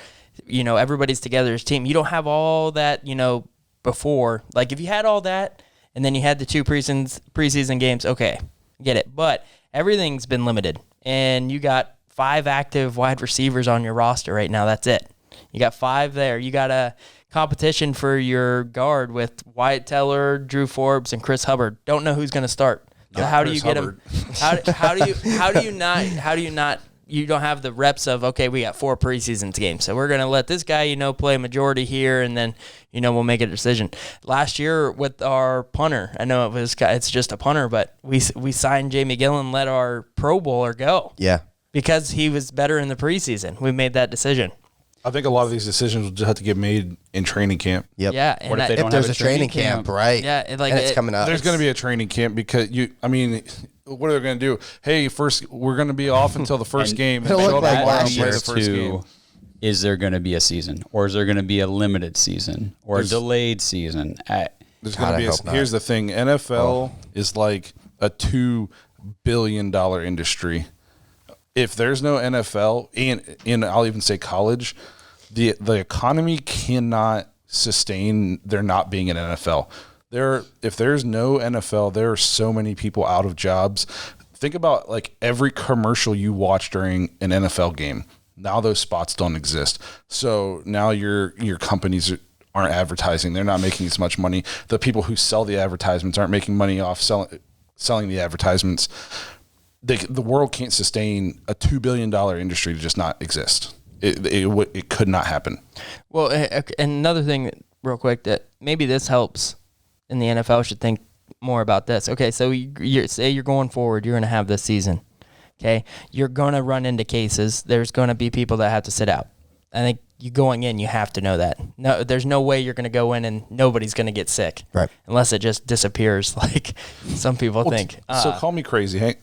everybody's together as a team. You don't have all that, before. Like if you had all that and then you had the 2 preseason games, okay, get it. But everything's been limited. And you got 5 active wide receivers on your roster right now. That's it. You got 5 there. You got a competition for your guard with Wyatt Teller, Drew Forbes, and Chris Hubbard. Don't know who's going to start. So how do you get them? How do you not? You don't have the reps of, okay, we got 4 preseason games, so we're going to let this guy, play a majority here, and then, we'll make a decision. Last year with our punter, I know it's just a punter, but we signed Jamie Gillen, let our Pro Bowler go. Yeah. Because he was better in the preseason. We made that decision. I think a lot of these decisions will just have to get made in training camp. Yep. Yeah. What if they don't there's have a training camp, right? Yeah. And it's coming up. There's going to be a training camp because what are they going to do? Hey, first we're going to be off until the first game. It'll look like last year year too. Is there going to be a season, or is there going to be a limited season, or a delayed season? There's going to be. Here's the thing: NFL is like a $2 billion industry. If there's no NFL, and I'll even say college, the economy cannot sustain there not being an NFL. If there's no NFL, there are so many people out of jobs. Think about like every commercial you watch during an NFL game. Now those spots don't exist. So now your companies aren't advertising. They're not making as much money. The people who sell the advertisements aren't making money off selling the advertisements. The world can't sustain a $2 billion industry to just not exist. It could not happen. Well, and another thing real quick that maybe this helps, and the NFL should think more about this. Okay, so say you're going forward, you're going to have this season. Okay, you're going to run into cases. There's going to be people that have to sit out. I think you going in, you have to know that. No, there's no way you're going to go in and nobody's going to get sick, right? Unless it just disappears, like some people think. So call me crazy, Hank.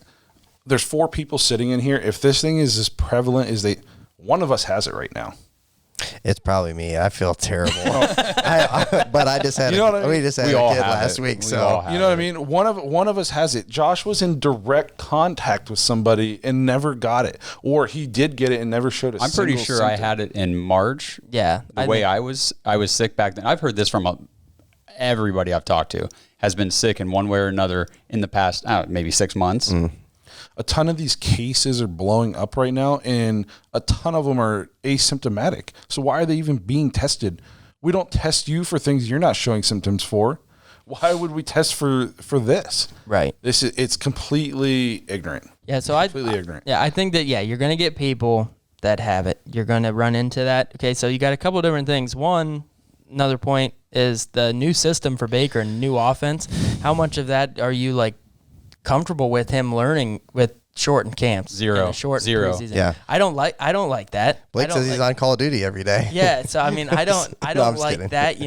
There's 4 people sitting in here. If this thing is as prevalent as one of us has it right now. It's probably me. I feel terrible. But I just had we just had a kid last week, so you know what I mean. One of us has it. Josh was in direct contact with somebody and never got it, or he did get it and never showed a I'm pretty sure symptom. I had it in March. Yeah, I was sick back then. I've heard this from everybody I've talked to has been sick in one way or another in the past maybe 6 months. A ton of these cases are blowing up right now, and a ton of them are asymptomatic. So why are they even being tested? We don't test you for things you're not showing symptoms for. why would we test for this? Right. It's completely ignorant. Yeah. So completely ignorant. Yeah, I think that you're going to get people that have it. You're going to run into that. Okay, so you got a couple of different things. Another point is the new system for Baker and new offense. How much of that are you like comfortable with him learning with shortened camps? Zero. Preseason? Yeah. I don't like that. Blake says he's on Call of Duty every day. Yeah, so I mean, I don't like kidding. that.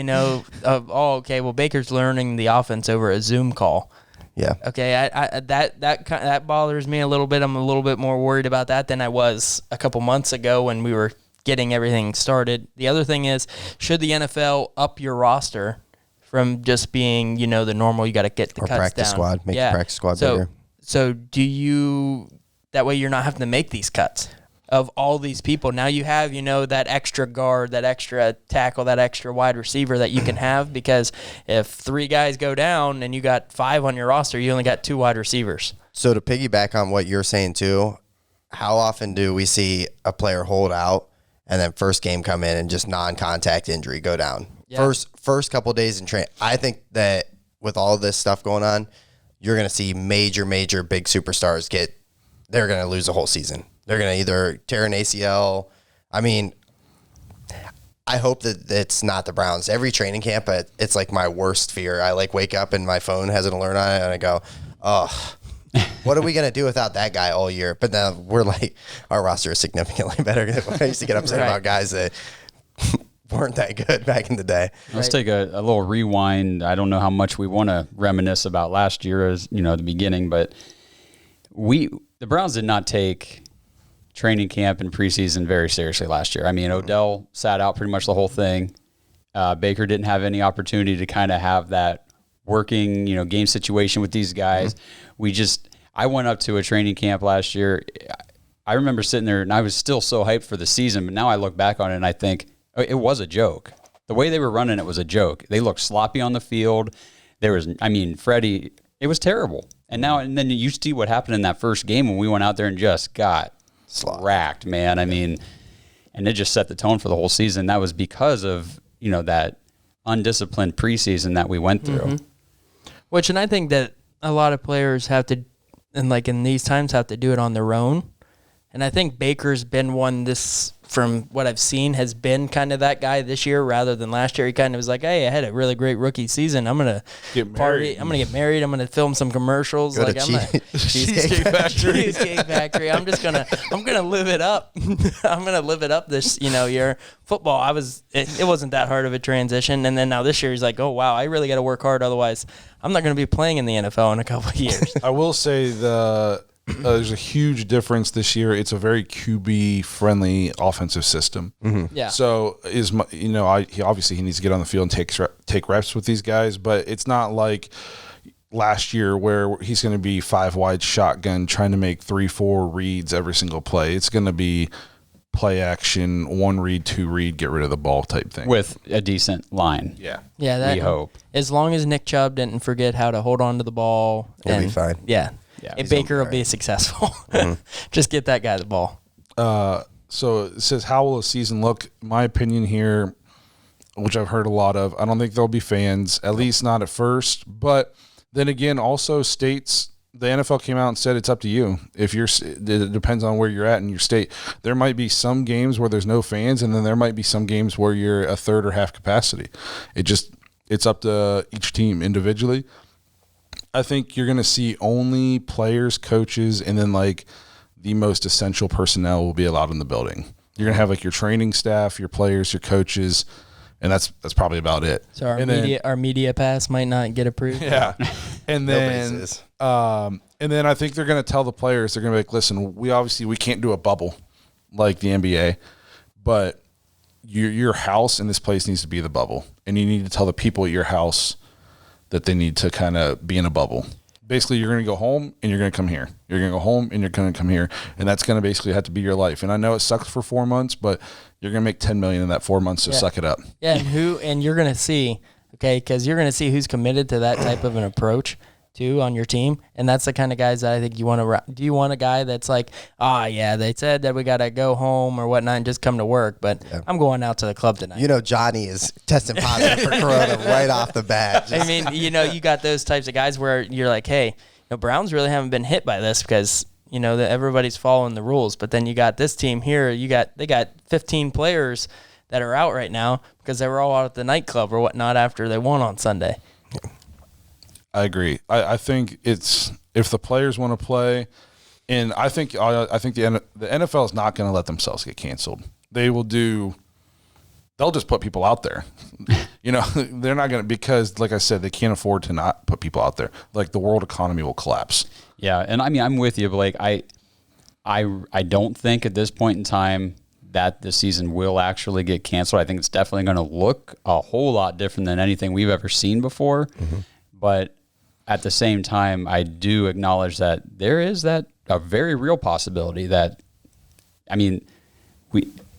Okay, well, Baker's learning the offense over a Zoom call. Yeah. Okay, that bothers me a little bit. I'm a little bit more worried about that than I was a couple months ago when we were getting everything started. The other thing is, should the NFL up your roster from just being, the normal, you got to get the cuts practice down. squad, make the practice squad bigger. So do you, that way you're not having to make these cuts of all these people. Now you have, that extra guard, that extra tackle, that extra wide receiver that you can have, because if 3 guys go down and you got 5 on your roster, you only got 2 wide receivers. So to piggyback on what you're saying too, how often do we see a player hold out and then first game come in and just non-contact injury go down? Yeah. First couple of days in training. I think that with all this stuff going on, you're going to see major big superstars they're going to lose the whole season. They're going to either tear an ACL. I mean, I hope that it's not the Browns. Every training camp, it's like my worst fear. I wake up and my phone has an alert on it and I go, oh, what are we going to do without that guy all year? But then we're like, our roster is significantly better. I used to get upset about guys that weren't that good back in the day. Let's take a little rewind. I don't know how much we want to reminisce about last year as, the beginning, but the Browns did not take training camp and preseason very seriously last year. I mean, Odell sat out pretty much the whole thing. Baker didn't have any opportunity to kind of have that working, game situation with these guys. Mm-hmm. I went up to a training camp last year. I remember sitting there and I was still so hyped for the season, but now I look back on it and I think it was a joke. The way they were running it was a joke. They looked sloppy on the field. Freddie, it was terrible. And then you see what happened in that first game when we went out there and just got racked, man. And it just set the tone for the whole season. That was because of, that undisciplined preseason that we went through. Mm-hmm. And I think that a lot of players have to, and in these times, have to do it on their own. And I think Baker's been one from what I've seen, has been kind of that guy this year rather than last year. He kind of was like, hey, I had a really great rookie season. I'm going to party. I'm going to get married. I'm going to film some commercials. Go to Cheesecake Factory. Cheesecake Factory. I'm going to live it up. I'm going to live it up this, year. Football, it wasn't that hard of a transition. And then now this year he's like, oh, wow, I really got to work hard. Otherwise, I'm not going to be playing in the NFL in a couple of years. I will say there's a huge difference this year. It's a very QB-friendly offensive system. Mm-hmm. Yeah. So he obviously needs to get on the field and take reps with these guys, but it's not like last year where he's going to be 5 wide shotgun trying to make 3-4 reads every single play. It's going to be play action, 1 read, 2 read, get rid of the ball type thing with a decent line. Yeah. Yeah. We hope as long as Nick Chubb didn't forget how to hold on to the ball, he'll be fine. Yeah. And Baker will be successful. Mm-hmm. Just get that guy the ball. So it says, how will the season look? My opinion here, which I've heard a lot of, I don't think there'll be fans, at least not at first. But then again, also states, the NFL came out and said it's up to you. It depends on where you're at in your state. There might be some games where there's no fans, and then there might be some games where you're a third or half capacity. It's up to each team individually. I think you're going to see only players, coaches, and then the most essential personnel will be allowed in the building. You're going to have your training staff, your players, your coaches, and that's probably about it. So our media pass might not get approved. Yeah. And then I think they're going to tell the players, they're going to be like, listen, we can't do a bubble like the NBA, but your house in this place needs to be the bubble, and you need to tell the people at your house that they need to kind of be in a bubble. Basically, you're going to go home and you're going to come here. You're going to go home and you're going to come here. And that's going to basically have to be your life. And I know it sucks for 4 months, but you're going to make $10 million in that 4 months, so suck it up. Yeah, and you're going to see, okay, because you're going to see who's committed to that type of an approach. too on your team, and that's the kind of guys that I think you want to. Do you want a guy that's like, yeah, they said that we got to go home or whatnot and just come to work, but I'm going out to the club tonight. You know, Johnny is testing positive for corona right off the bat. I mean, you got those types of guys where you're like, hey, Browns really haven't been hit by this because that everybody's following the rules, but then you got this team here. They got 15 players that are out right now because they were all out at the nightclub or whatnot after they won on Sunday. I agree. I think it's if the players want to play, and I think the NFL is not going to let themselves get canceled. They'll just put people out there. They're not going to, because like I said, they can't afford to not put people out there. Like the world economy will collapse. Yeah, and I mean I'm with you, Blake. I don't think at this point in time that the season will actually get canceled. I think it's definitely going to look a whole lot different than anything we've ever seen before. Mm-hmm. But at the same time, I do acknowledge that there is a very real possibility that,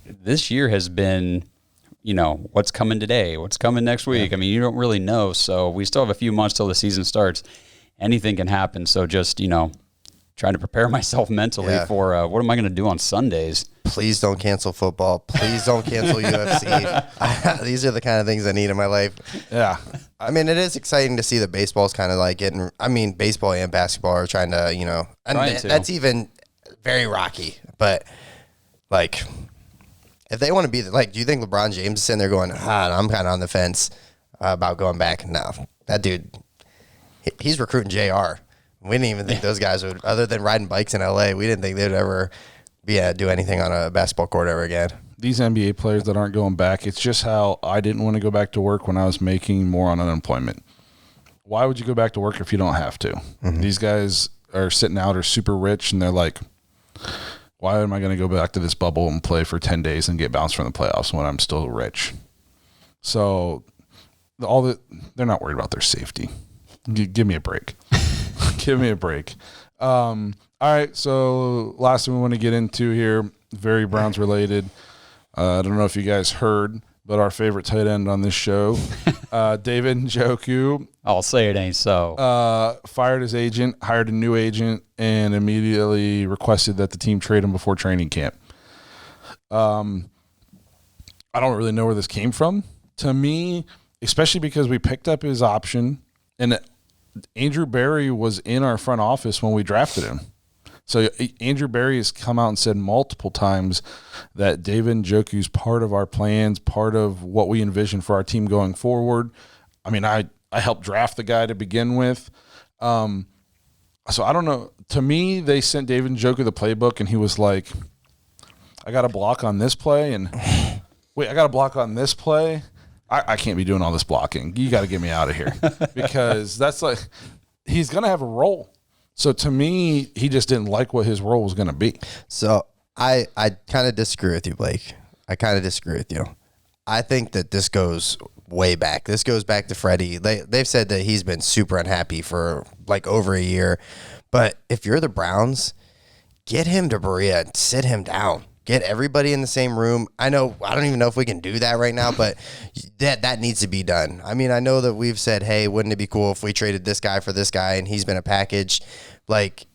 this year has been, what's coming today, what's coming next week. Yeah. I mean, you don't really know. So we still have a few months till the season starts. Anything can happen. So just, trying to prepare myself mentally for what am I going to do on Sundays. Please don't cancel football. Please don't cancel UFC. These are the kind of things I need in my life. Yeah. I mean, it is exciting to see that baseball's kind of like getting, baseball and basketball are trying to, that's even very rocky. But, like, if they want to be, do you think LeBron James is sitting there going, I'm kind of on the fence about going back? No, that dude, he's recruiting JR. We didn't even think those guys would, other than riding bikes in LA, we didn't think they'd ever do anything on a basketball court ever again. These NBA players that aren't going back, it's just how I didn't want to go back to work when I was making more on unemployment. Why would you go back to work if you don't have to? Mm-hmm. These guys are sitting out, are super rich, and they're like, why am I going to go back to this bubble and play for 10 days and get bounced from the playoffs when I'm still rich? So they're not worried about their safety. Give me a break. Give me a break. All right, so last thing we want to get into here, very Browns related. I don't know if you guys heard, but our favorite tight end on this show, David Njoku. I'll say it ain't so. Fired his agent, hired a new agent, and immediately requested that the team trade him before training camp. I don't really know where this came from. To me, especially because we picked up his option, and Andrew Berry was in our front office when we drafted him. So Andrew Berry has come out and said multiple times that David Njoku is part of our plans, part of what we envision for our team going forward. I mean, I helped draft the guy to begin with. So I don't know. To me, they sent David Njoku the playbook, and he was like, I got a block on this play, and wait, I got a block on this play. I can't be doing all this blocking. You got to get me out of here, because that's like, he's going to have a role. So to me, he just didn't like what his role was going to be. So I kind of disagree with you, Blake. I kind of disagree with you. I think that this goes way back. This goes back to Freddie. They've said that he's been super unhappy for like over a year. But if you're the Browns, get him to Berea and sit him down. Get everybody in the same room. I don't even know if we can do that right now, but that needs to be done. I mean, I know that we've said, hey, wouldn't it be cool if we traded this guy for this guy and he's been a package? Like,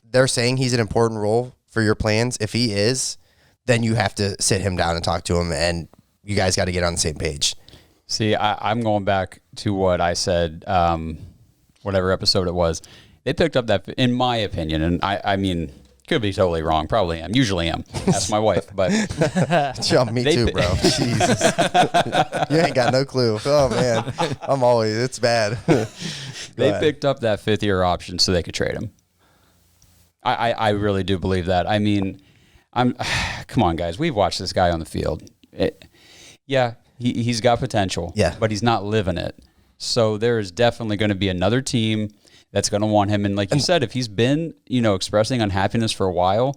they're saying he's an important role for your plans. If he is, then you have to sit him down and talk to him, and you guys got to get on the same page. See, I'm going back to what I said, whatever episode it was. They picked up that, in my opinion, and I mean, could be totally wrong. Probably am. Usually am. Ask my wife. But me too, bro. Jesus. You ain't got no clue. Oh, man. It's bad. They picked up that fifth-year option so they could trade him. I really do believe that. I mean, come on, guys. We've watched this guy on the field. He's got potential. Yeah. But he's not living it. So there is definitely going to be another team that's going to want him. And like you said, if he's been, expressing unhappiness for a while,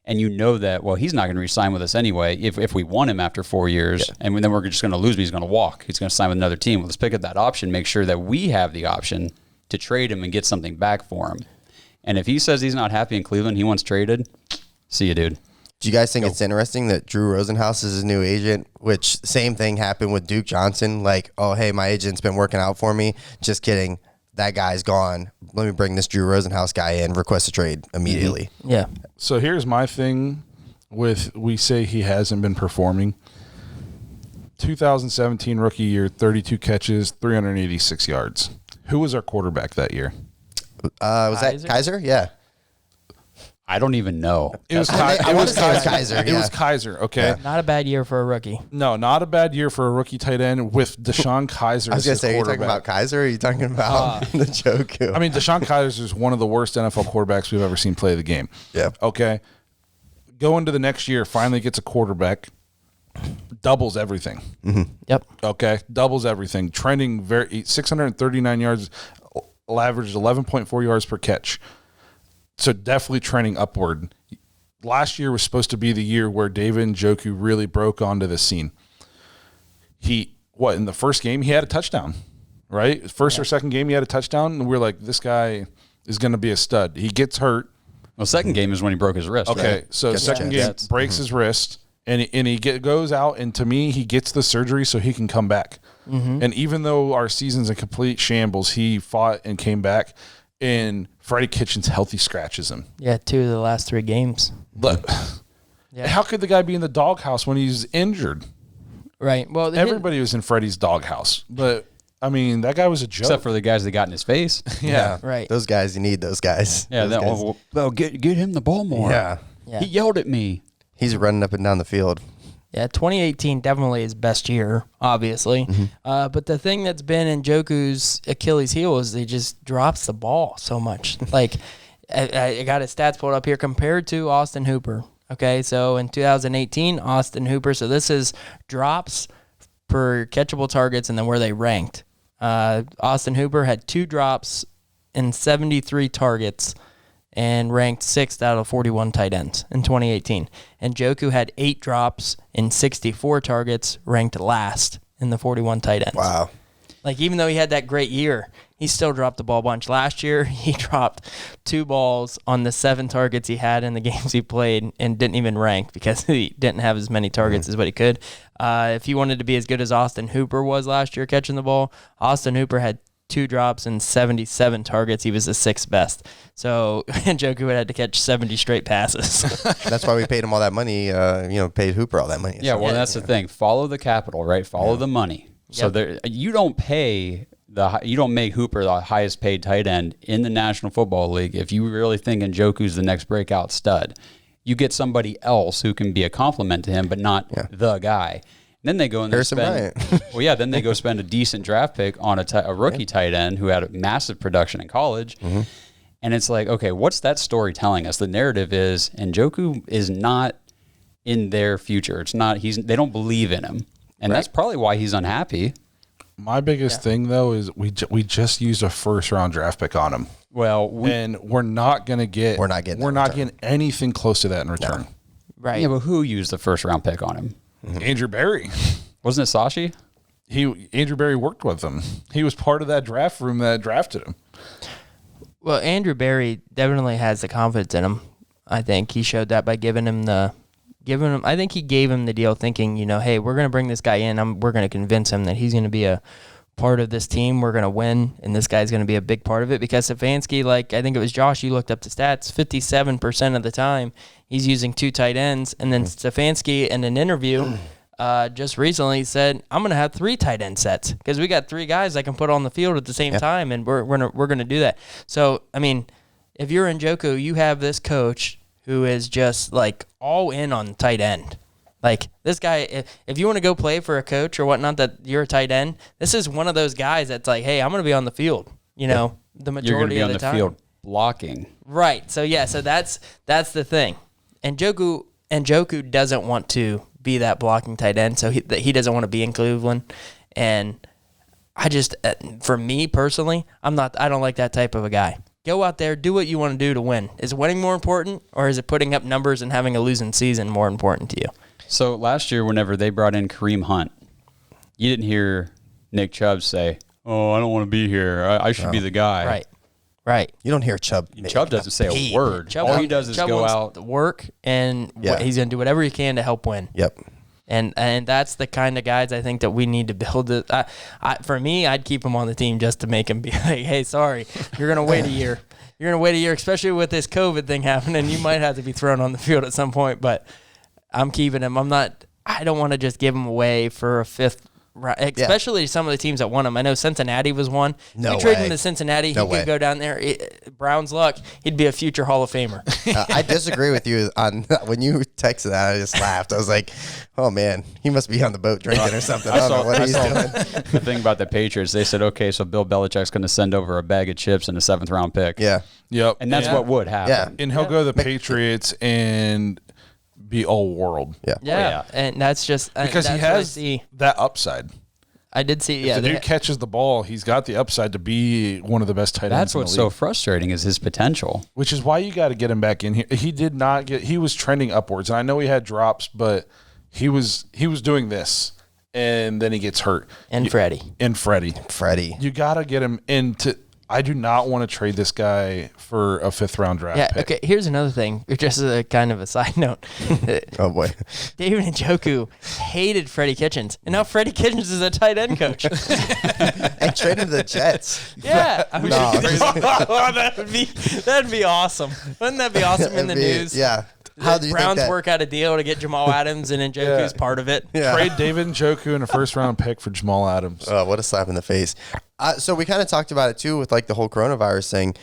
and that, well, he's not going to re-sign with us anyway, if we want him after 4 years, and then we're just going to lose him, he's going to walk. He's going to sign with another team. Well, let's pick up that option, make sure that we have the option to trade him and get something back for him. And if he says he's not happy in Cleveland, he wants traded, see you, dude. Do you guys think it's interesting that Drew Rosenhaus is his new agent, which same thing happened with Duke Johnson? Like, oh, hey, my agent's been working out for me. Just kidding. that guy's gone. Let me bring this Drew Rosenhaus guy in, request a trade immediately. Yeah. So here's my thing with we say he hasn't been performing. 2017 rookie year, 32 catches, 386 yards. Who was our quarterback that year? Was that Kaiser? Yeah. I don't even know. It was Kaiser. It was Kaiser. Okay. Yeah. Not a bad year for a rookie. No, not a bad year for a rookie tight end with Deshaun Kaiser. I was going to say, are you talking about Kaiser or are you talking about Njoku? I mean, Deshaun Kaiser is one of the worst NFL quarterbacks we've ever seen play the game. Yeah. Okay. Go into the next year, finally gets a quarterback, doubles everything. Mm-hmm. Yep. Okay. Doubles everything. Trending 639 yards, averaged 11.4 yards per catch. So definitely trending upward. Last year was supposed to be the year where David Njoku really broke onto the scene. In the first game, he had a touchdown, right? First or second game, he had a touchdown, and we were like, this guy is going to be a stud. He gets hurt. Well, second game is when he broke his wrist. Okay, right? so second game breaks his wrist, and he goes out, and to me, he gets the surgery so he can come back. Mm-hmm. And even though our season's a complete shambles, he fought and came back, and Freddie Kitchens healthy scratches him. Yeah, 2 of the last 3 games. But how could the guy be in the doghouse when he's injured? Right. Well, everybody was in Freddie's doghouse, but I mean that guy was a joke. Except for the guys that got in his face. Yeah. Right. Those guys, you need those guys. Yeah. Get him the ball more. Yeah. He yelled at me. He's running up and down the field. Yeah, 2018 definitely his best year, obviously. Mm-hmm. But the thing that's been Njoku's Achilles heel is he just drops the ball so much. Like, I got his stats pulled up here compared to Austin Hooper. Okay, so in 2018, Austin Hooper, so this is drops per catchable targets and then where they ranked. Austin Hooper had 2 drops in 73 targets and ranked 6th out of 41 tight ends in 2018. And Njoku had 8 drops in 64 targets, ranked last in the 41 tight ends. Wow. Like, even though he had that great year, he still dropped the ball a bunch. Last year, he dropped 2 balls on the 7 targets he had in the games he played and didn't even rank because he didn't have as many targets as what he could. If he wanted to be as good as Austin Hooper was last year catching the ball, Austin Hooper had 2 drops and 77 targets. He was the 6th best. So Njoku had to catch 70 straight passes. That's why we paid him all that money, paid Hooper all that money. Yeah, well, that's the thing. Follow the capital, right? Follow the money. So you don't make Hooper the highest paid tight end in the National Football League if you really think Njoku's the next breakout stud. You get somebody else who can be a compliment to him, but not the guy. Then they go and spend. Then they go spend a decent draft pick on a rookie tight end who had a massive production in college. Mm-hmm. And it's like, okay, what's that story telling us? The narrative is Njoku is not in their future. It's not. They don't believe in him, and that's probably why he's unhappy. My biggest thing though is we just used a 1st round draft pick on him. Well, we're not getting anything close to that in return. No. Right. Yeah, but who used the 1st round pick on him? Mm-hmm. Andrew Berry. Wasn't it Sashi? Andrew Berry worked with him. He was part of that draft room that drafted him. Well, Andrew Berry definitely has the confidence in him. I think he showed that by giving him. I think he gave him the deal, thinking, hey, we're going to bring this guy in. We're going to convince him that he's going to be a part of this team. We're going to win, and this guy's going to be a big part of it. Because Stefanski, I think it was Josh, you looked up the stats, 57% of the time he's using 2 tight ends, and then Stefanski in an interview just recently said, I'm going to have 3 tight end sets because we got 3 guys I can put on the field at the same time, and we're going to do that. So, I mean, if you're Njoku, you have this coach who is just all in on tight end. This guy, if you want to go play for a coach or whatnot that you're a tight end, this is one of those guys that's like, hey, I'm going to be on the field, the majority of the time. You're going to be on the field blocking. Right. So that's the thing. And Njoku doesn't want to be that blocking tight end, so he doesn't want to be in Cleveland. And I just, for me personally, I don't like that type of a guy. Go out there, do what you want to do to win. Is winning more important, or is it putting up numbers and having a losing season more important to you? So last year, whenever they brought in Kareem Hunt, you didn't hear Nick Chubb say, "Oh, I don't want to be here. I should be the guy." Right. You don't hear Chubb. Chubb doesn't say a word. All he does is Chubb go wants out, to work, and he's going to do whatever he can to help win. Yep. And that's the kind of guys I think that we need to build. For me, I'd keep him on the team just to make him be like, hey, sorry, you're going to wait a year. You're going to wait a year, especially with this COVID thing happening. You might have to be thrown on the field at some point, but I'm keeping him. I don't want to just give him away for a fifth round, especially some of the teams that won him. I know Cincinnati was one. No you trade way. him to Cincinnati, No he way. could go down there. Brown's luck, he'd be a future Hall of Famer. I disagree with you on when you texted that. I just laughed. I was like, "Oh man, he must be on the boat drinking or something." I don't know what he's doing. The thing about the Patriots, they said, okay, so Bill Belichick's going to send over a bag of chips and a 7th round pick. Yeah, Yep. And that's what would happen. yeah, And he'll go to the Patriots and be all world. yeah. Yeah, and that's just Because he has that upside. I did see. If the dude catches the ball, he's got the upside to be one of the best tight ends. That's in what's the so league. frustrating is his potential. Which is why you got to get him back in here. He was trending upwards, and I know he had drops, but he was doing this, and then he gets hurt. And Freddie. Freddie. You got to get him into. I do not want to trade this guy for a 5th round draft pick. Okay, here's another thing. Just a kind of a side note. Oh boy, David Njoku hated Freddie Kitchens, and now Freddie Kitchens is a tight end coach. and trade him to the Jets. Yeah, I mean, No. that'd be awesome. Wouldn't that be awesome in the news? Yeah. How do you Browns think that? work out a deal to get Jamal Adams, and Njoku's part of it. Yeah. Trade David Njoku and a 1st round pick for Jamal Adams. Oh, what a slap in the face. So we kind of talked about it too with like the whole coronavirus thing.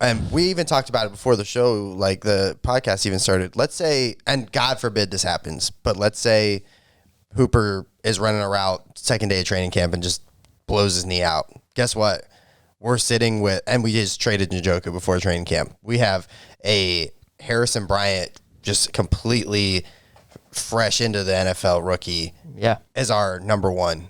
And we even talked about it before the show, like the podcast even started. Let's say, and God forbid this happens, but let's say Hooper is running a route second day of training camp and just blows his knee out. Guess what? We're sitting with, and we just traded Njoku before training camp. We have a Harrison Bryant just completely fresh into the NFL rookie as our number one.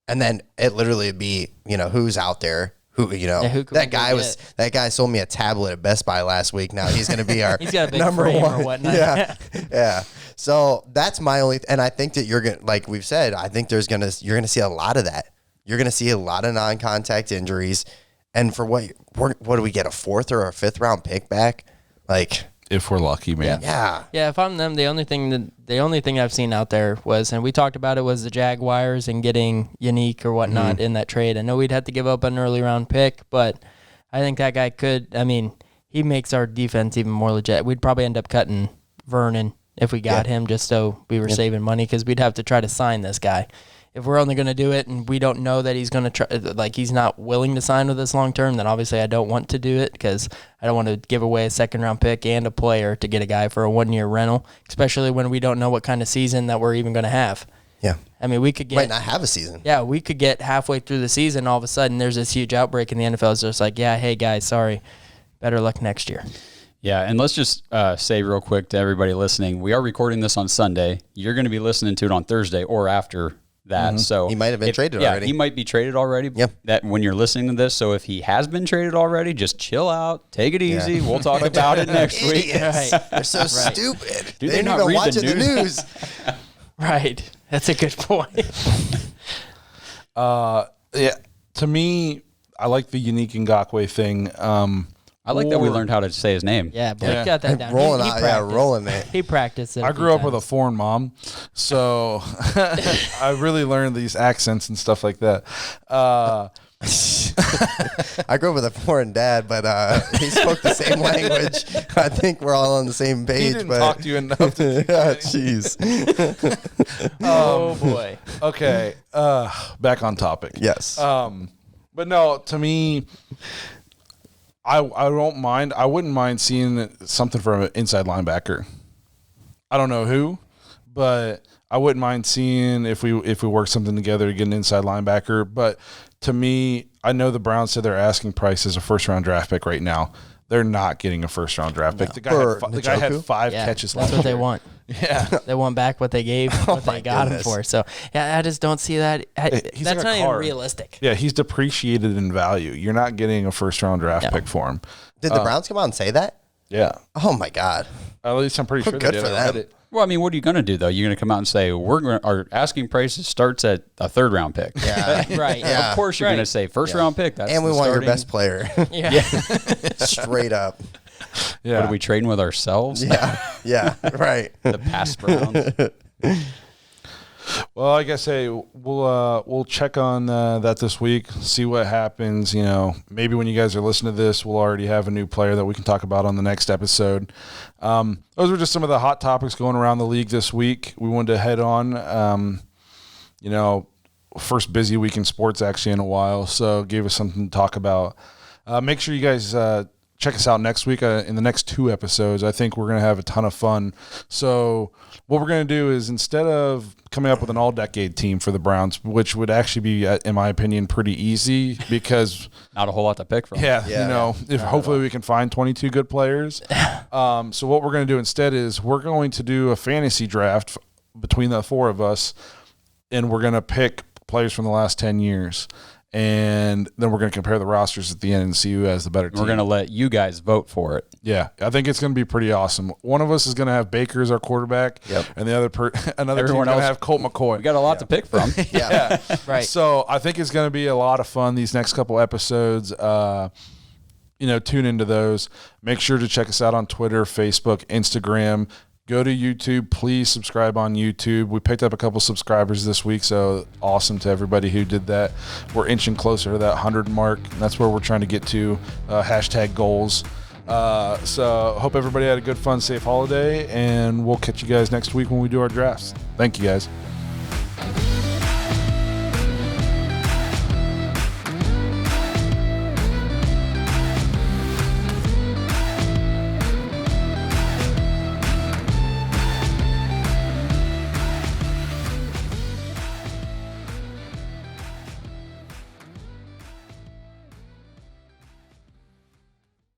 And then it literally would be, who's out there? Who that guy sold me a tablet at Best Buy last week. Now he's going to be our He's got a big number frame one. or whatnot. Yeah. So that's my only, and I think that you're going to, like we've said, I think you're going to see a lot of that. You're going to see a lot of non-contact injuries. And for what do we get, a 4th or a 5th round pick back? Like, If we're lucky, man. yeah. Yeah, if I'm them, the only thing I've seen out there was, and we talked about it, was the Jaguars and getting Unique or whatnot in that trade. I know we'd have to give up an early round pick, but I think that guy he makes our defense even more legit. We'd probably end up cutting Vernon if we got him, just so we were saving money, because we'd have to try to sign this guy. If we're only going to do it and we don't know that he's going to try, like he's not willing to sign with us long term, then obviously I don't want to do it, because I don't want to give away a 2nd round pick and a player to get a guy for a 1-year rental, especially when we don't know what kind of season that we're even going to have. Yeah. I mean, we could get, might not have a season. Yeah, we could get halfway through the season, all of a sudden there's this huge outbreak in the NFL. It's just like, yeah, hey guys, sorry, better luck next year. Yeah, and let's just say real quick to everybody listening, we are recording this on Sunday. You're going to be listening to it on Thursday or after that. So he might have been traded already. He might be traded already. Yep. That when you're listening to this, so if he has been traded already, just chill out, take it easy. We'll talk about it next week. Right. They're so stupid. Do they they didn't not even read watch the the news. Right. That's a good point. Yeah. To me, I like the Unique Ngakoue thing. I like that we learned how to say his name. Yeah, Blake got that down. Rolling He out, practiced. rolling it. He practiced it. I grew up with a foreign mom, so I really learned these accents and stuff like that. I grew up with a foreign dad, but he spoke the same language. I think we're all on the same page. He didn't but talk to you enough. jeez. Oh boy. Okay, back on topic. Yes. But no, to me, I don't mind. I wouldn't mind seeing something from an inside linebacker. I don't know who, but I wouldn't mind seeing if we work something together to get an inside linebacker. But to me, I know the Browns said their asking price is a 1st round draft pick right now. They're not getting a 1st round draft pick. The guy had 5 catches last That's what they year. want. Yeah. They want back what they gave, what they got him for. So, yeah, I just don't see that. He's That's like a not even car. realistic. Yeah, he's depreciated in value. You're not getting a 1st round draft pick for him. Did the Browns come out and say that? Yeah. Oh my God. At least I'm pretty sure Good they did. for I read them. it. Well, I mean, what are you going to do, though? You're going to come out and say, our asking price starts at a 3rd round pick. Yeah. Right. Yeah. Of course you're going to say 1st round pick. That's And we the want your starting. best player. Yeah. Straight up. Yeah. What are we trading with ourselves? Yeah. Yeah. Right. The past Browns. Well, like I say, we'll check on that this week, see what happens. You know, maybe when you guys are listening to this, we'll already have a new player that we can talk about on the next episode. Those were just some of the hot topics going around the league this week. We wanted to head on. You know, first busy week in sports actually in a while, so gave us something to talk about. Make sure you guys check us out next week in the next 2 episodes. I think we're going to have a ton of fun. So what we're going to do is, instead of coming up with an all-decade team for the Browns, which would actually be, in my opinion, pretty easy because not a whole lot to pick from. Yeah, you know, if hopefully we can find 22 good players. So what we're going to do instead is we're going to do a fantasy draft between the 4 of us, and we're going to pick players from the last 10 years. And then we're going to compare the rosters at the end and see who has the better team. We're going to let you guys vote for it. Yeah, I think it's going to be pretty awesome. One of us is going to have Baker as our quarterback, and the other another team is going to have Colt McCoy. We got a lot to pick from. Yeah, right. So I think it's going to be a lot of fun these next couple episodes. You know, tune into those. Make sure to check us out on Twitter, Facebook, Instagram. Go to YouTube. Please subscribe on YouTube. We picked up a couple subscribers this week, so awesome to everybody who did that. We're inching closer to that 100 mark. That's where we're trying to get to. Hashtag goals. So hope everybody had a good, fun, safe holiday, and we'll catch you guys next week when we do our drafts. Thank you, guys.